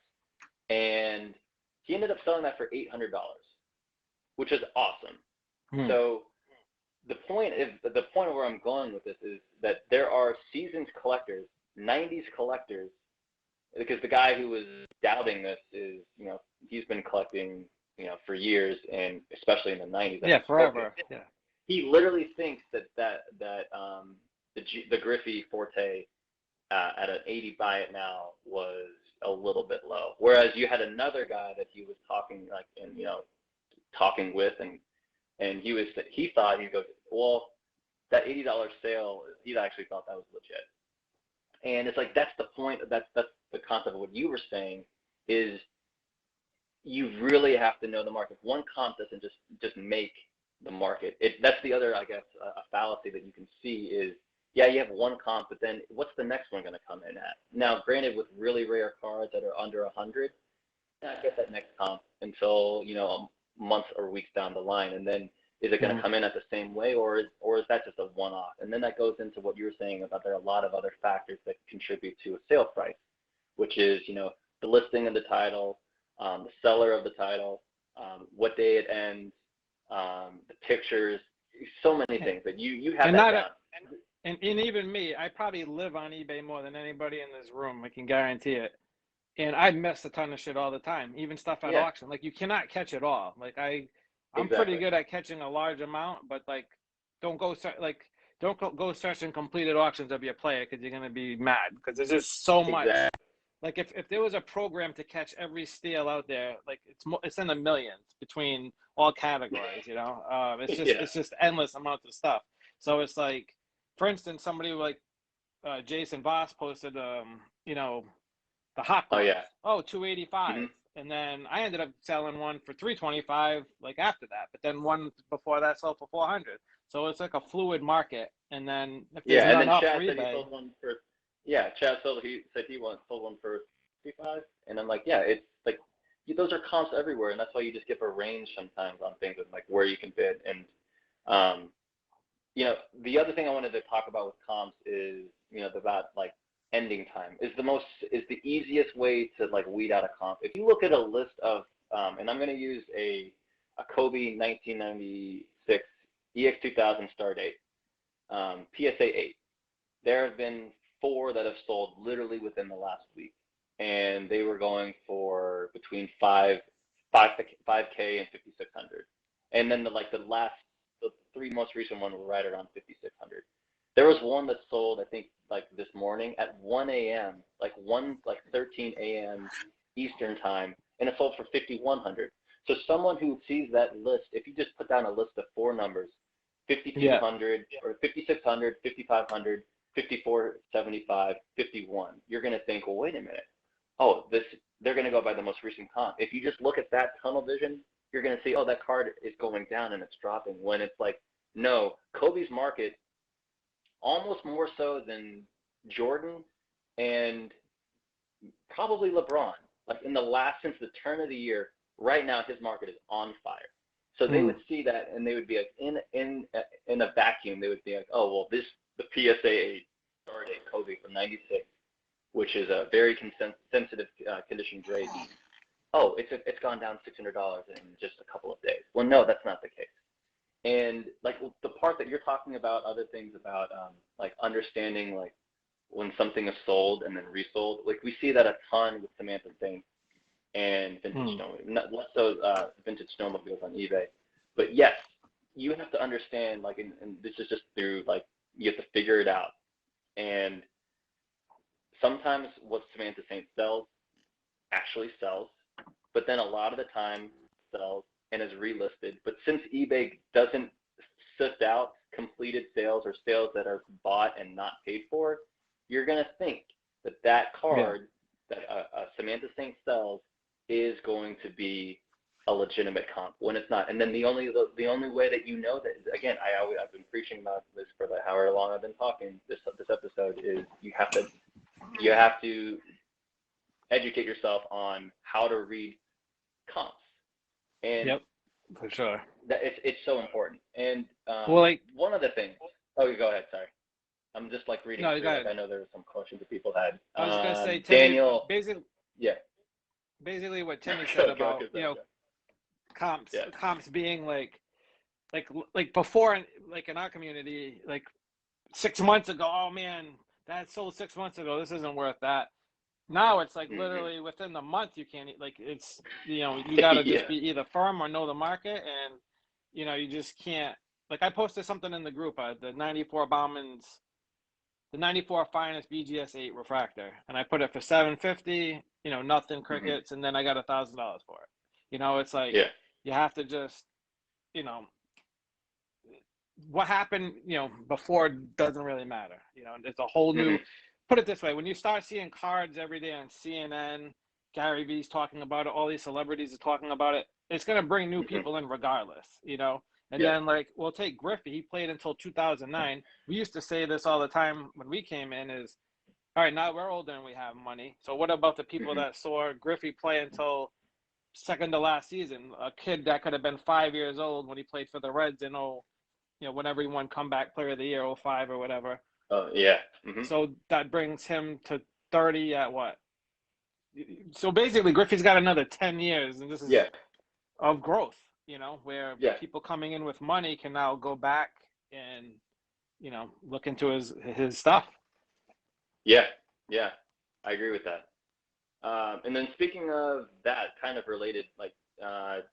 Speaker 2: and he ended up selling that for $800, which is awesome. So the point where I'm going with this is that there are seasoned collectors, 90s collectors, because the guy who was doubting this is, he's been collecting, for years, and especially in the 90s.
Speaker 1: Yeah, forever. Yeah.
Speaker 2: He literally thinks that the Griffey Forte at an 80 buy it now was a little bit low. Whereas you had another guy that he was talking with, and he thought, he goes, well, that $80 sale, he actually thought that was legit. And it's like, that's the point. That's the concept of what you were saying, is you really have to know the market. One comp doesn't just make the market. That's the other, I guess, a fallacy that you can see is, you have one comp, but then what's the next one going to come in at? Now, granted, with really rare cards that are under 100, I get that next comp until months or weeks down the line, and then is it going to come in at the same way, or is that just a one-off? And then that goes into what you were saying about there are a lot of other factors that contribute to a sale price, which is the listing of the title, the seller of the title, what day it ends, the pictures, so many things that you have that down.
Speaker 1: And even me, I probably live on eBay more than anybody in this room. I can guarantee it. And I miss a ton of shit all the time, even stuff at auction. Like, you cannot catch it all. Like, I'm pretty good at catching a large amount, but like, don't go searching completed auctions of your player, because you're gonna be mad, because there's just so much. Like, if there was a program to catch every steal out there, like it's in the millions between all categories. It's just endless amounts of stuff. So it's like, for instance, somebody like Jason Voss posted, the hot gloves. Oh, 285. And then I ended up selling one for 325 like after that. But then one before that sold for 400. So it's like a fluid market. And then if there's
Speaker 2: and then
Speaker 1: none
Speaker 2: Chad
Speaker 1: for
Speaker 2: said
Speaker 1: eBay,
Speaker 2: he sold one for Chad sold one for 55. And I'm like, it's like those are comps everywhere, and that's why you just give a range sometimes on things and like where you can bid. And the other thing I wanted to talk about with comps is about like ending time is the easiest way to like weed out a comp. If you look at a list of and I'm going to use a Kobe 1996 EX2000 star date, PSA 8. There have been 4 that have sold literally within the last week, and they were going for between 5K and 5,600. And then the 3 most recent one were right around 5,600. There was one that sold, I think, like this morning at 1 a.m., 13 a.m. Eastern time, and it sold for 5,100. So someone who sees that list, if you just put down a list of 4 numbers, 5,200 or 5,600, 5,500, 5,475, 51, you're going to think, well, wait a minute. Oh, this they're going to go by the most recent comp. If you just look at that tunnel vision, you're going to see, oh, that card is going down and it's dropping, when it's like, no, Kobe's market, almost more so than Jordan and probably LeBron, like since the turn of the year, right now his market is on fire. So they would see that and they would be like, in a vacuum, they would be like, oh, well, the PSA 8 started at Kobe from 96, which is a very sensitive condition grade. Oh, it's gone down $600 in just a couple of days. Well, no, that's not the case. And like the part that you're talking about, other things about like understanding like when something is sold and then resold, like we see that a ton with Samantha Saints and vintage less so vintage snowmobiles on eBay. But yes, you have to understand, like, and this is just through, like, you have to figure it out. And sometimes what Samantha Saints sells actually sells, but then a lot of the time sells and is relisted. But since eBay doesn't sift out completed sales or sales that are bought and not paid for, you're going to think that that card that Samantha Saints sells is going to be a legitimate comp when it's not. And then the only way that you know that, again, I've been preaching about this for however long I've been talking this episode, is you have to educate yourself on how to read comps. And
Speaker 1: yep, for sure.
Speaker 2: That it's so important. And
Speaker 1: well, like,
Speaker 2: one of the things. Oh, you go ahead. Sorry, I'm just like reading.
Speaker 1: No,
Speaker 2: through, like, I know there were some questions that people had.
Speaker 1: I was gonna say, Timmy,
Speaker 2: Daniel.
Speaker 1: Basically what Timmy said about comps being like before, like in our community, like 6 months ago, oh man, that sold 6 months ago, this isn't worth that. Now it's like literally within the month you can't, like, it's, you gotta just be either firm or know the market, and you just can't. Like, I posted something in the group, the 94 Bauman's, the 94 finest BGS 8 refractor, and I put it for $750, nothing crickets, and then I got $1,000 for it. It's like, you have to just, what happened, before doesn't really matter. It's a whole new, put it this way, when you start seeing cards every day on CNN, Gary Vee's talking about it, all these celebrities are talking about it, it's going to bring new people in regardless, And then, like, we'll take Griffey. He played until 2009. We used to say this all the time when we came in is, all right, now we're older and we have money. So what about the people that saw Griffey play until second to last season? A kid that could have been 5 years old when he played for the Reds in, whenever he won comeback player of the year, 05 or whatever.
Speaker 2: Oh, yeah.
Speaker 1: So that brings him to 30 at what? So basically, Griffey's got another 10 years, and this is of growth. Where people coming in with money can now go back and, look into his stuff.
Speaker 2: Yeah, I agree with that. And then speaking of that, kind of related, like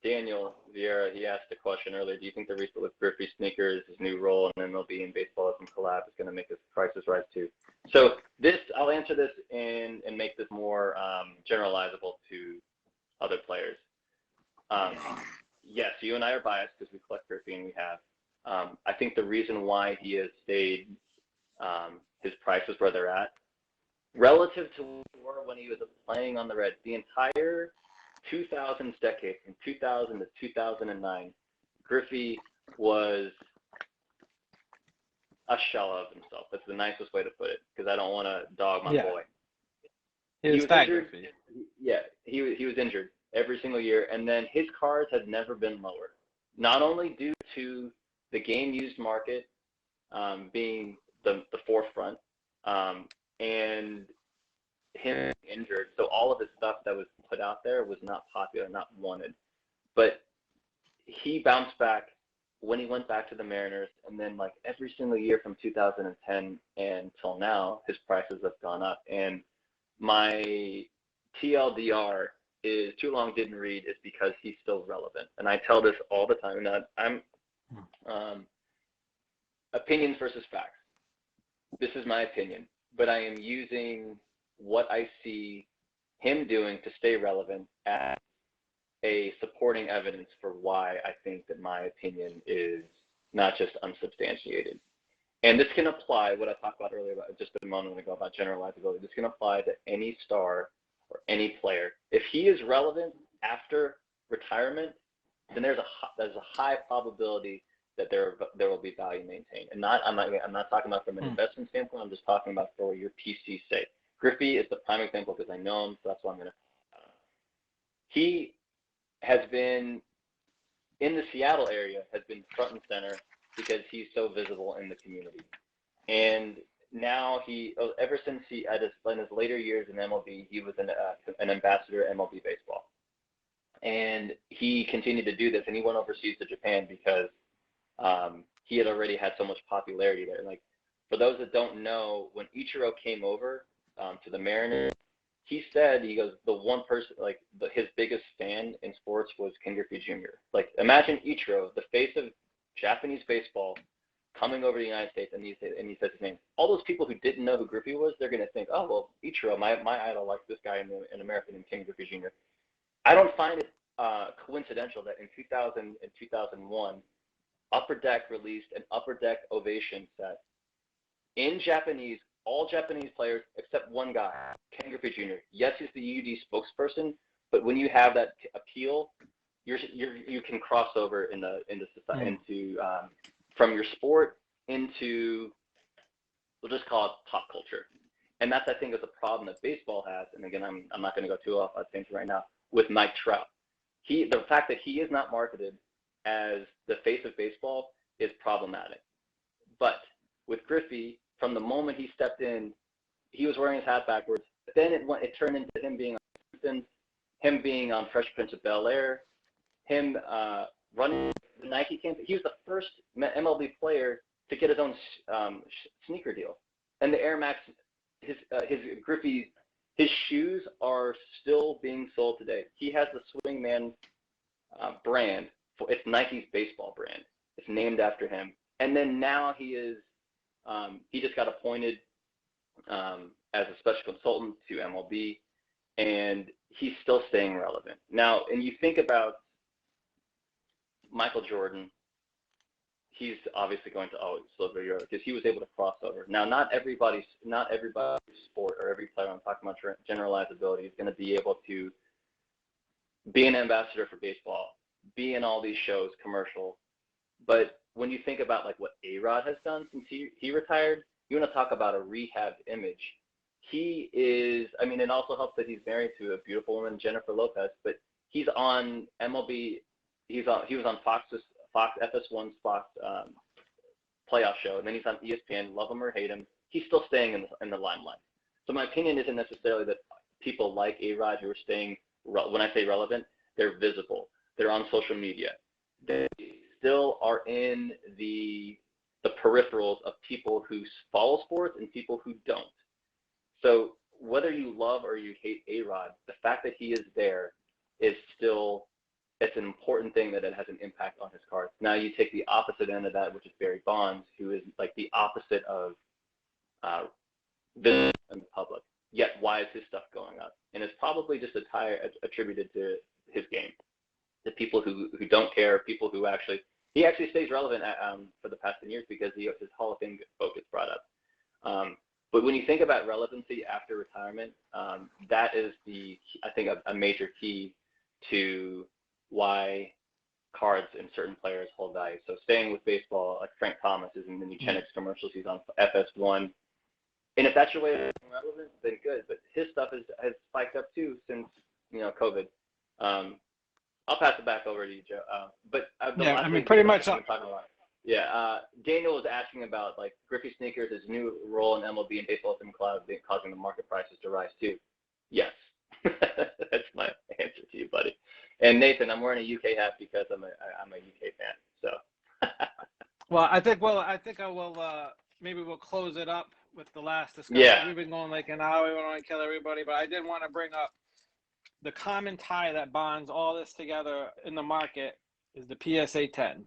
Speaker 2: Daniel Vieira, he asked a question earlier. Do you think the reset with Griffey sneakers, his new role in MLB and baseballism collab is going to make his prices rise too? So I'll answer this and make this more generalizable to other players. Yes, you and I are biased because we collect Griffey and we have. I think the reason why he has stayed his prices where they're at, relative to when he was playing on the Reds, the entire 2000s decade, from 2000 to 2009, Griffey was a shell of himself. That's the nicest way to put it, because I don't want to dog my boy.
Speaker 1: He was
Speaker 2: injured. Yeah, he was injured every single year, and then his cards had never been lower. Not only due to the game used market being the forefront, and him injured, so all of the stuff that was put out there was not popular, not wanted. But he bounced back when he went back to the Mariners, and then like every single year from 2010 until now, his prices have gone up. And my TLDR is too long didn't read is because he's still relevant. And I tell this all the time. Now, I'm opinions versus facts. This is my opinion, but I am using what I see him doing to stay relevant as a supporting evidence for why I think that my opinion is not just unsubstantiated. And this can apply, what I talked about earlier, about just a moment ago, about generalizability. This can apply to any star or any player, if he is relevant after retirement, then there's a high probability that there will be value maintained. And I'm not talking about from an investment standpoint. I'm just talking about for your PC's sake. Griffey is the prime example because I know him, so that's why I'm going to. He has been in the Seattle area, has been front and center because he's so visible in the community. And now ever since in his later years in MLB, he was an ambassador at MLB baseball. And he continued to do this, and he went overseas to Japan because he had already had so much popularity there. Like, for those that don't know, when Ichiro came over to the Mariners, he goes, the one person, like his biggest fan in sports was Ken Griffey Jr. Like, imagine Ichiro, the face of Japanese baseball, coming over to the United States, and he says his name. All those people who didn't know who Griffey was, they're going to think, oh, well, Ichiro, my idol, likes this guy in America named Ken Griffey Jr. I don't find it coincidental that in 2000 and 2001, Upper Deck released an Upper Deck Ovation set in Japanese, all Japanese players except one guy, Ken Griffey Jr. Yes, he's the UD spokesperson, but when you have that appeal, you can cross over into society, from your sport into, we'll just call it pop culture. And that's, I think, is a problem that baseball has. And again, I'm not going to go too off on things right now with Mike Trout. The fact that he is not marketed as the face of baseball is problematic. But with Griffey, from the moment he stepped in, he was wearing his hat backwards. But then it turned into him being on Simpsons, him being on Fresh Prince of Bel-Air, him running the Nike campaign. He was the first MLB player to get his own sneaker deal. And the Air Max, his shoes are still being sold today. He has the Swingman brand. It's Nike's baseball brand. It's named after him. And then now he just got appointed as a special consultant to MLB, and he's still staying relevant. Now, and you think about Michael Jordan, he's obviously going to always still be because he was able to cross over. Now, not everybody's sport or every player, I'm talking about generalizability, is going to be able to be an ambassador for baseball, be in all these shows, commercial. But when you think about like what A-Rod has done since he retired, you want to talk about a rehab image. He is, I mean, it also helps that he's married to a beautiful woman, Jennifer Lopez, but he's on MLB. He was on Fox FS1's Fox playoff show, and then he's on ESPN. Love him or hate him, he's still staying in the limelight. So my opinion isn't necessarily that people like A-Rod who are staying. When I say relevant, they're visible. They're on social media. They still are in the peripherals of people who follow sports and people who don't. So whether you love or you hate A-Rod, the fact that he is there is still, it's an important thing that it has an impact on his cards. Now you take the opposite end of that, which is Barry Bonds, who is like the opposite of this in the public. Yet why is his stuff going up? And it's probably just attributed to his game. The people who don't care, people who he actually stays relevant for the past 10 years because his Hall of Fame vote gets brought up. But when you think about relevancy after retirement, that is I think a major key to why cards and certain players hold value. So staying with baseball, like Frank Thomas is in the Nugenix commercials, he's on FS1. And if that's your way of being relevant, then good. But his stuff has spiked up too since COVID. I'll pass it back over to you, Joe.
Speaker 1: Pretty much.
Speaker 2: Daniel was asking about like Griffey sneakers, his new role in MLB and baseball and cloud causing the market prices to rise too. Yes, that's my answer to you, buddy. And Nathan, I'm wearing a UK hat because I'm a UK fan. So.
Speaker 1: Well, I think I will. Maybe we'll close it up with the last discussion.
Speaker 2: Yeah.
Speaker 1: We've been going like an hour. We don't want to kill everybody, but I did want to bring up the common tie that bonds all this together in the market is the PSA 10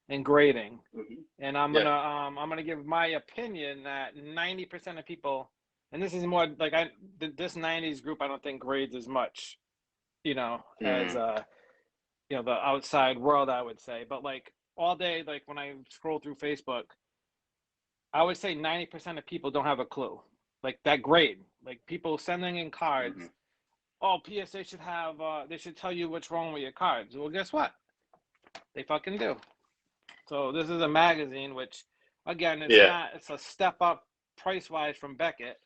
Speaker 1: and grading.
Speaker 2: Mm-hmm.
Speaker 1: And I'm gonna give my opinion that 90% of people, and this is more like this 90s group, I don't think grades as much, as the outside world, I would say. But like all day, like when I scroll through Facebook, I would say 90% of people don't have a clue. Like that grade, like people sending in cards. Mm-hmm. oh, PSA should have, they should tell you what's wrong with your cards. Well, guess what? They fucking do. So this is a magazine, which, again, it's a step up price-wise from Beckett,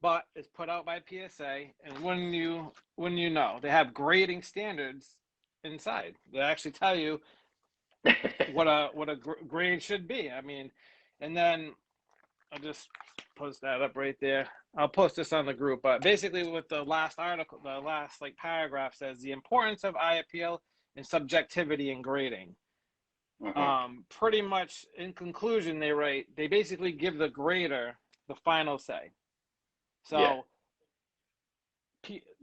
Speaker 1: but it's put out by PSA, and when you know, they have grading standards inside. They actually tell you what a grade should be. I mean, and then I'll just post that up right there. I'll post this on the group, but basically with the last article, the last like paragraph says the importance of eye appeal and subjectivity in grading. Pretty much in conclusion, they basically give the grader the final say. So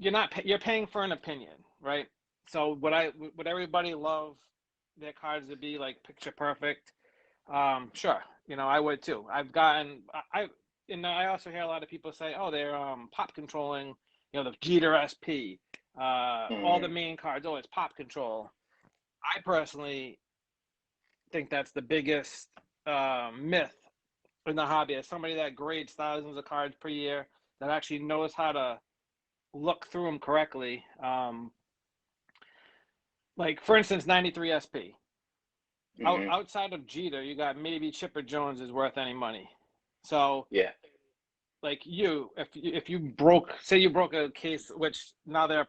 Speaker 1: you're paying for an opinion, right? So would everybody love their cards to be like picture perfect? Sure, I would too. I also hear a lot of people say, oh, they're pop controlling, the Jeter SP, all the main cards. Oh, it's pop control. I personally think that's the biggest myth in the hobby. As somebody that grades thousands of cards per year, that actually knows how to look through them correctly. Like for instance, 93 SP. Outside of Jeter, you got maybe Chipper Jones is worth any money. So like if you broke a case, which now they're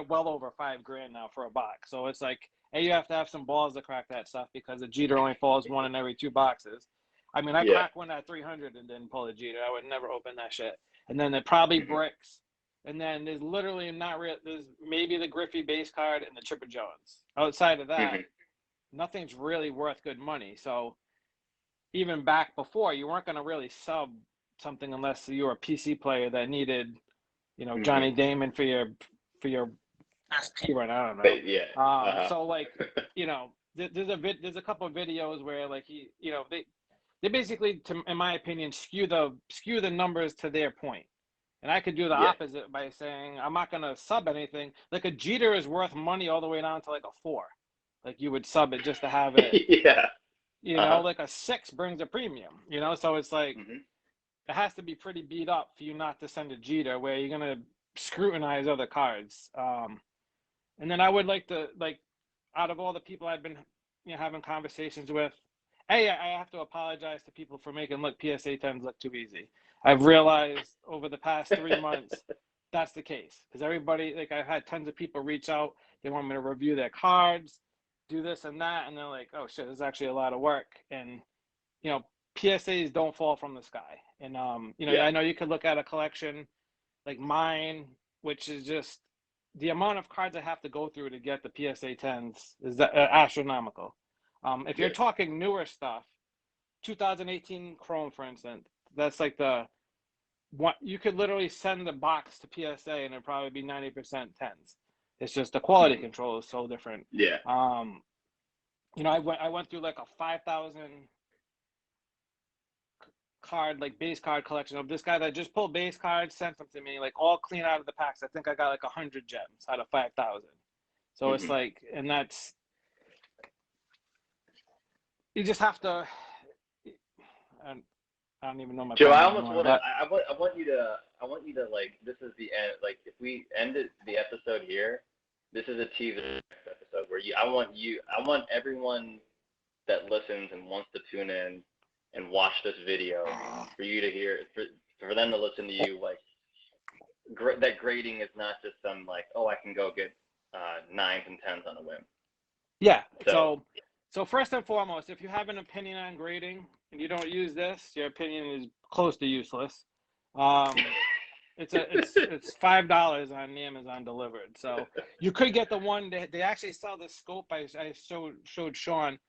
Speaker 1: well over $5,000 now for a box. So it's like, hey, you have to have some balls to crack that stuff because the Jeter only falls one in every 2 boxes. I mean, I cracked one at 300 and didn't pull a Jeter. I would never open that shit. And then they're probably bricks. And then there's literally there's maybe the Griffey base card and the Chipper Jones. Outside of that, nothing's really worth good money. So even back before, you weren't going to really sub something unless you were a PC player that needed, Johnny Damon for your SP run. I don't know. So like, there's a couple of videos where like they basically, in my opinion, skew the numbers to their point. And I could do the opposite by saying I'm not going to sub anything. Like a Jeter is worth money all the way down to like a 4. Like you would sub it just to have it. Like a 6 brings a premium. So it's like it has to be pretty beat up for you not to send a Jeter where you're going to scrutinize other cards. And then I would like to, out of all the people I've been having conversations with, I have to apologize to people for making PSA 10s look too easy. I've realized over the past 3 months that's the case because everybody, like I've had tons of people reach out. They want me to review their cards, do this and that, and they're like, oh shit, this is actually a lot of work. And PSAs don't fall from the sky. And I know you could look at a collection like mine, which is just the amount of cards I have to go through to get the PSA 10s is astronomical. If you're talking newer stuff, 2018 Chrome, for instance, that's like you could literally send the box to PSA and it'd probably be 90% 10s. It's just the quality control is so different. I went through like a 5,000 card, like base card collection of this guy that just pulled base cards, sent them to me, like all clean out of the packs. I think I got like 100 gems out of 5,000. So it's like, and that's, you just have to, I don't even know my
Speaker 2: Joe,
Speaker 1: point
Speaker 2: I almost
Speaker 1: anymore,
Speaker 2: want to, I want you to like, this is the end, like if we ended the episode here, this is a teaser episode where I want everyone that listens and wants to tune in and watch this video for you to hear, for them to listen to you, like, that grading is not just some like, oh, I can go get 9s and 10s on a whim.
Speaker 1: Yeah. So first and foremost, if you have an opinion on grading and you don't use this, your opinion is close to useless. It's $5 on Amazon delivered. So you could get the one that they actually sell the scope. I showed Sean.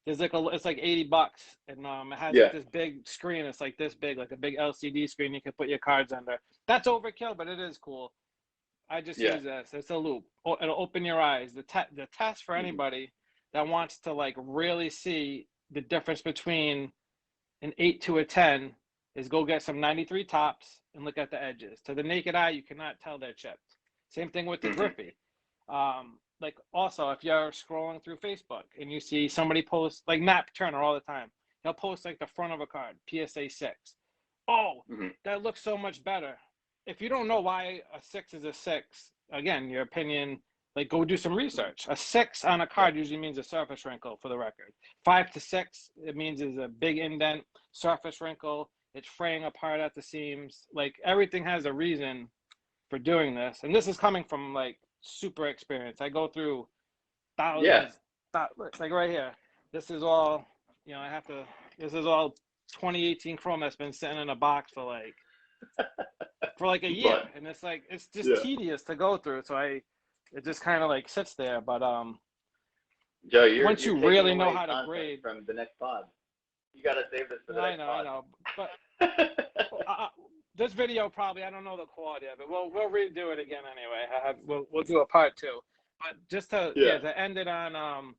Speaker 1: There's it's like $80, and it has like this big screen. It's like this big, like a big LCD screen. You can put your cards under. That's overkill, but it is cool. I just use this. It's a loop. It'll open your eyes. The test for anybody that wants to like really see the difference between an 8 to a 10 is go get some 93 tops and look at the edges. To the naked eye, you cannot tell they're chipped. Same thing with the Griffey. Like also, if you're scrolling through Facebook and you see somebody post, like Matt Turner all the time, he'll post like the front of a card, PSA 6. Oh, that looks so much better. If you don't know why a 6 is a 6, again, your opinion, like go do some research. A 6 on a card usually means a surface wrinkle, for the record. 5 to 6, it means is a big indent, surface wrinkle. It's fraying apart at the seams. Like everything has a reason for doing this. And this is coming from like super experience. I go through
Speaker 2: Yeah.
Speaker 1: thousands, like right here. This is all, this is all 2018 chrome that's been sitting in a box for like a year.
Speaker 2: But
Speaker 1: And it's just
Speaker 2: yeah,
Speaker 1: tedious to go through. So it just kind of like sits there. But
Speaker 2: Joe,
Speaker 1: once
Speaker 2: you're
Speaker 1: you
Speaker 2: taking
Speaker 1: really know
Speaker 2: away
Speaker 1: how to
Speaker 2: content
Speaker 1: grade,
Speaker 2: from the next pod. You got to save this for the
Speaker 1: I
Speaker 2: next
Speaker 1: know,
Speaker 2: pod.
Speaker 1: but this video probably, I don't know the quality of it. We'll redo it again anyway. We'll do a part 2. But just to end it on,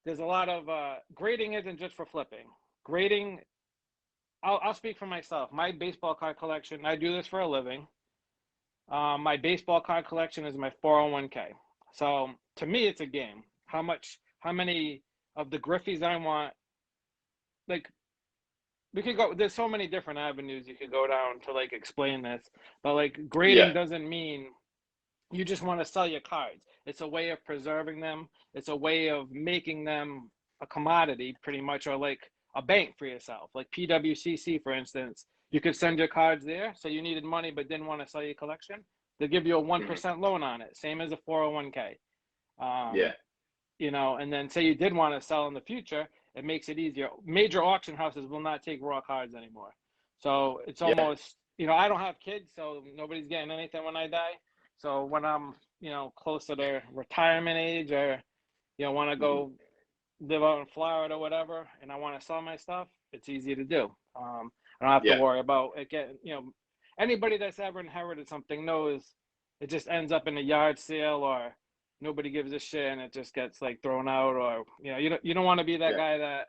Speaker 1: there's a lot of grading isn't just for flipping. Grading, I'll speak for myself. My baseball card collection, I do this for a living. My baseball card collection is my 401k. So to me, it's a game. How many of the Griffies I want, like we could go, there's so many different avenues you could go down to like explain this, but like grading
Speaker 2: Yeah.
Speaker 1: doesn't mean you just want to sell your cards. It's a way of preserving them. It's a way of making them a commodity pretty much, or like a bank for yourself. Like PWCC, for instance, you could send your cards there. So you needed money but didn't want to sell your collection. They'll give you a 1% loan on it, same as a 401k.
Speaker 2: Yeah.
Speaker 1: And then say you did want to sell in the future, it makes it easier. Major auction houses will not take raw cards anymore. So it's
Speaker 2: Yeah.
Speaker 1: almost, I don't have kids, so nobody's getting anything when I die. So when I'm, closer to retirement age, or, want to go live out in Florida or whatever, and I want to sell my stuff, it's easy to do. I don't have to worry about it getting, anybody that's ever inherited something knows it just ends up in a yard sale, or nobody gives a shit and it just gets like thrown out, or, you don't want to be that guy that,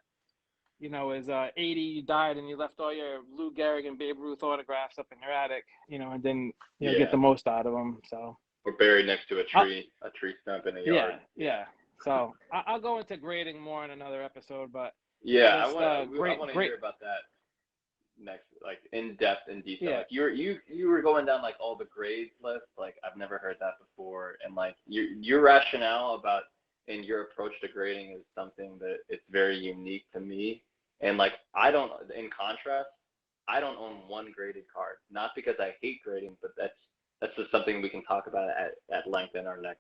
Speaker 1: is 80, you died and you left all your Lou Gehrig and Babe Ruth autographs up in your attic, and didn't, get the most out of them. So
Speaker 2: Or buried next to a tree stump in a yard.
Speaker 1: Yeah. So I'll go into grading more in another episode, but
Speaker 2: Yeah,
Speaker 1: just,
Speaker 2: I want to hear about that next, like in depth and detail.
Speaker 1: Yeah.
Speaker 2: Like you were going down like all the grades list. Like I've never heard that before, and like your rationale about and your approach to grading is something that it's very unique to me. And like in contrast, I don't own one graded card. Not because I hate grading, but that's just something we can talk about at length in our next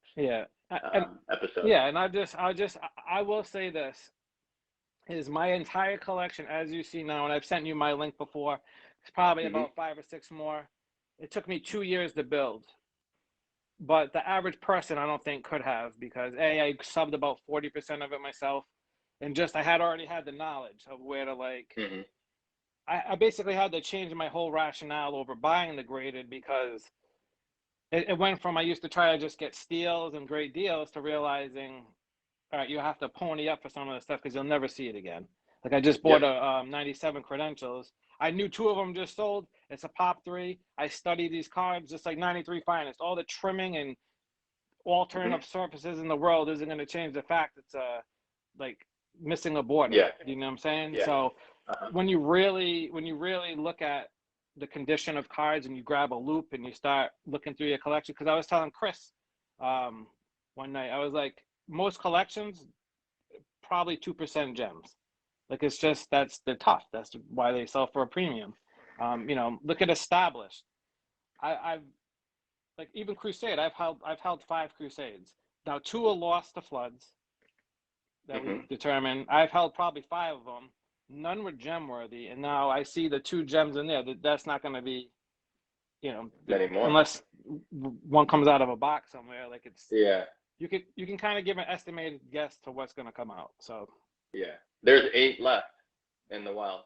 Speaker 2: episode.
Speaker 1: Yeah, and I will say this is my entire collection, as you see now, and I've sent you my link before. It's probably about 5 or 6 more. It took me 2 years to build, but the average person I don't think could have, because I subbed about 40% of it myself, and just I had already had the knowledge of where to like. I basically had to change my whole rationale over buying the graded, because it went from I used to try to just get steals and great deals to realizing, all right, you have to pony up for some of the stuff because you'll never see it again. Like I just bought a 97 credentials. I knew 2 of them just sold. It's a pop 3. I studied these cards just like 93 finest. All the trimming and alternative surfaces in the world isn't going to change the fact it's like missing a border.
Speaker 2: Yeah.
Speaker 1: You know what I'm saying?
Speaker 2: Yeah.
Speaker 1: So when you really look at the condition of cards and you grab a loop and you start looking through your collection, because I was telling Chris one night, I was like, most collections probably 2% gems. Like it's just they're tough. That's why they sell for a premium. Look at established. I've like even Crusade. I've held 5 Crusades. Now 2 are lost to floods that we've determined. I've held probably 5 of them. None were gem worthy, and now I see the 2 gems in there. That's not going to be,
Speaker 2: anymore,
Speaker 1: unless one comes out of a box somewhere. Like it's you can kind of give an estimated guess to what's going to come out. So
Speaker 2: there's 8 left in the wild,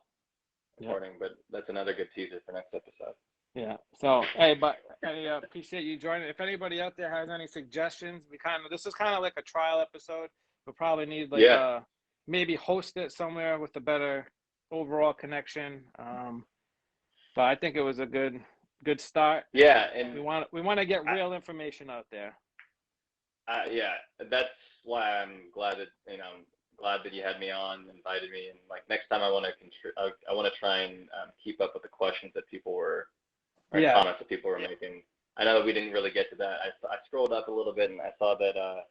Speaker 2: according, but that's another good teaser for next episode.
Speaker 1: Yeah. So hey, but I appreciate you joining. If anybody out there has any suggestions, this is kind of like a trial episode. We'll probably need like maybe host it somewhere with a better overall connection. But I think it was a good start.
Speaker 2: Yeah, and
Speaker 1: we want to get real information out there.
Speaker 2: That's why I'm glad that you had me on, invited me, and like next time I want to try and keep up with the questions that people were, comments that people were making. I know we didn't really get to that. I scrolled up a little bit and I saw that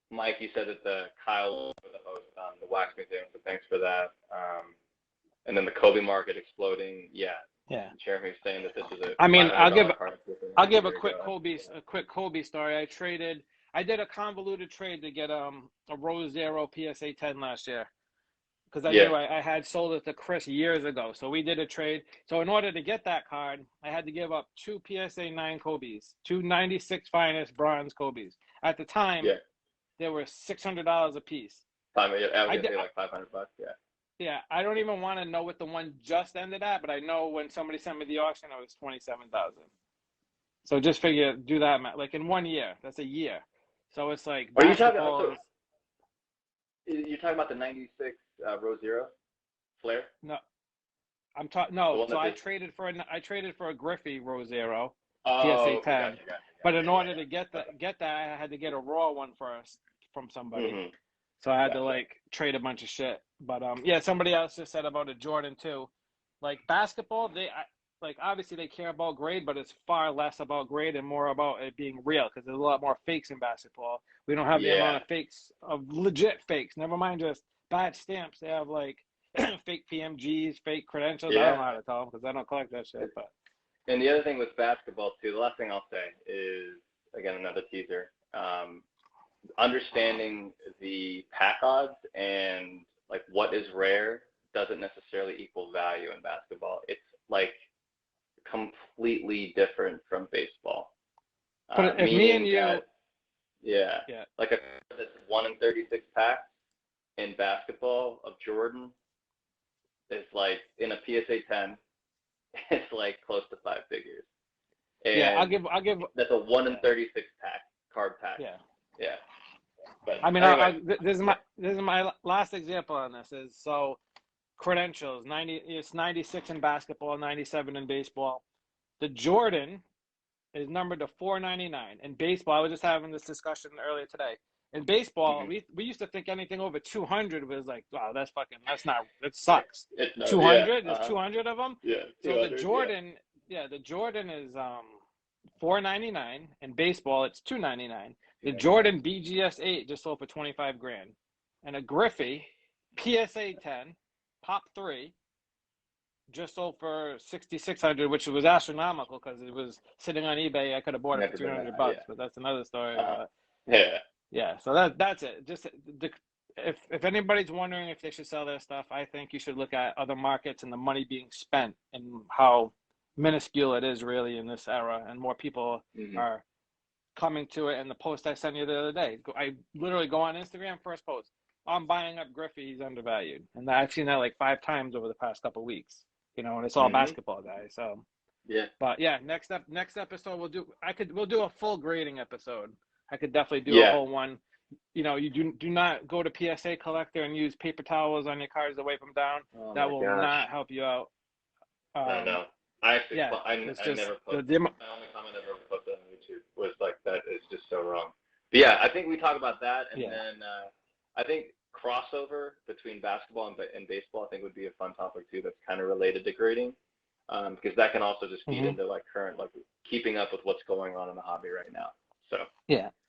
Speaker 2: Mike, you said that Kyle was the host on the Wax Museum, so thanks for that. And then the Kobe market exploding. Yeah.
Speaker 1: Yeah.
Speaker 2: Jeremy's saying that this is a
Speaker 1: I mean, I'll give
Speaker 2: a
Speaker 1: a quick Kobe story. I did a convoluted trade to get a Rose Zero PSA 10 last year because I knew I had sold it to Chris years ago. So we did a trade. So in order to get that card, I had to give up 2 PSA 9 Kobe's, 2 96 finest bronze Kobe's. At the time, they were $600 a piece.
Speaker 2: I was gonna say like $500. Yeah.
Speaker 1: Yeah, I don't even want to know what the one just ended at, but I know when somebody sent me the auction, it was 27,000. So just figure, do that, like in 1 year. That's a year. So it's like.
Speaker 2: Are you talking? You're talking about the '96 Rose Zero Flare?
Speaker 1: No, I'm talking. No, so I traded for a Griffey Rose Zero PSA 10. Gotcha. But in order to get that, I had to get a raw one first from somebody. Mm-hmm. So I had to like trade a bunch of shit. But yeah, somebody else just said about a Jordan too. Like basketball, obviously they care about grade, but it's far less about grade and more about it being real because there's a lot more fakes in basketball. We don't have the amount of fakes, of legit fakes. Never mind just bad stamps. They have like fake PMGs, fake credentials. I don't know how to tell them because I don't collect that shit. But
Speaker 2: and the other thing with basketball too, the last thing I'll say is again another teaser. Understanding the pack odds and like what is rare doesn't necessarily equal value in basketball. It's like completely different from baseball.
Speaker 1: But if me and you,
Speaker 2: like a 1 in 36 pack in basketball of Jordan is like in a PSA 10, it's like close to 5 figures. And
Speaker 1: I'll give.
Speaker 2: That's a 1 in 36 card pack. Yeah. But
Speaker 1: I mean,
Speaker 2: anyway.
Speaker 1: this is my last example on this is so credentials 90. It's 96 in basketball, 97 in baseball. The Jordan is numbered to 499 in baseball. I was just having this discussion earlier today. In baseball, we used to think anything over 200 was like, wow, that sucks. 200, there's 200 of them.
Speaker 2: Yeah.
Speaker 1: So the Jordan, the Jordan is 499 in baseball. It's 299. The Jordan BGS 8 just sold for 25 grand, and a Griffey PSA 10 Pop 3 just sold for 6,600, which was astronomical because it was sitting on eBay. I could have bought it for $300, but that's another story. So that's it. Just if anybody's wondering if they should sell their stuff, I think you should look at other markets and the money being spent and how minuscule it is really in this era, and more people are coming to it. And the post I sent you the other day, I literally go on Instagram, first post, I'm buying up Griffey, he's undervalued. And I've seen that like 5 times over the past couple of weeks, and it's all basketball guys. So but next episode we'll do a full grading episode. I could definitely do a whole one. You do not go to PSA Collector and use paper towels on your cards to wipe them down. That will not help you out.
Speaker 2: No. I actually, I never posted. My only comment I ever posted on YouTube was like, that is just so wrong. But yeah, I think we talk about that, and then I think crossover between basketball and baseball, I think would be a fun topic too. That's kind of related to grading, because that can also just feed into like current, like keeping up with what's going on in the hobby right now. So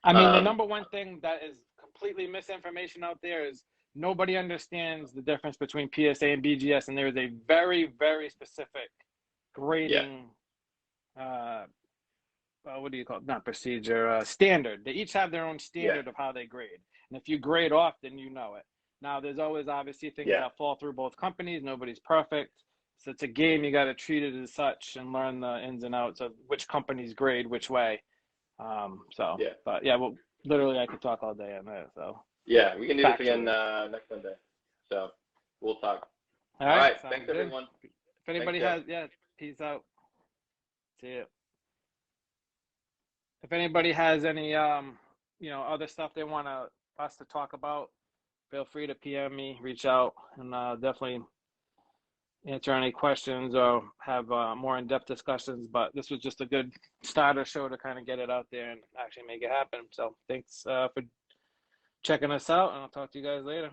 Speaker 1: I mean, the number one thing that is completely misinformation out there is nobody understands the difference between PSA and BGS, and there is a very, very specific grading what do you call it? Not procedure, standard. They each have their own standard of how they grade, and if you grade off, then you know it. Now there's always obviously things that fall through both companies. Nobody's perfect, so it's a game. You got to treat it as such and learn the ins and outs of which companies grade which way. But well, literally I could talk all day on that. So
Speaker 2: we can do this again next Sunday, so we'll talk. All right. Thanks good. Everyone.
Speaker 1: If anybody has peace out. See you. If anybody has any other stuff they want us to talk about, feel free to PM me, reach out, and definitely answer any questions or have more in-depth discussions. But this was just a good starter show to kind of get it out there and actually make it happen. So thanks for checking us out, and I'll talk to you guys later.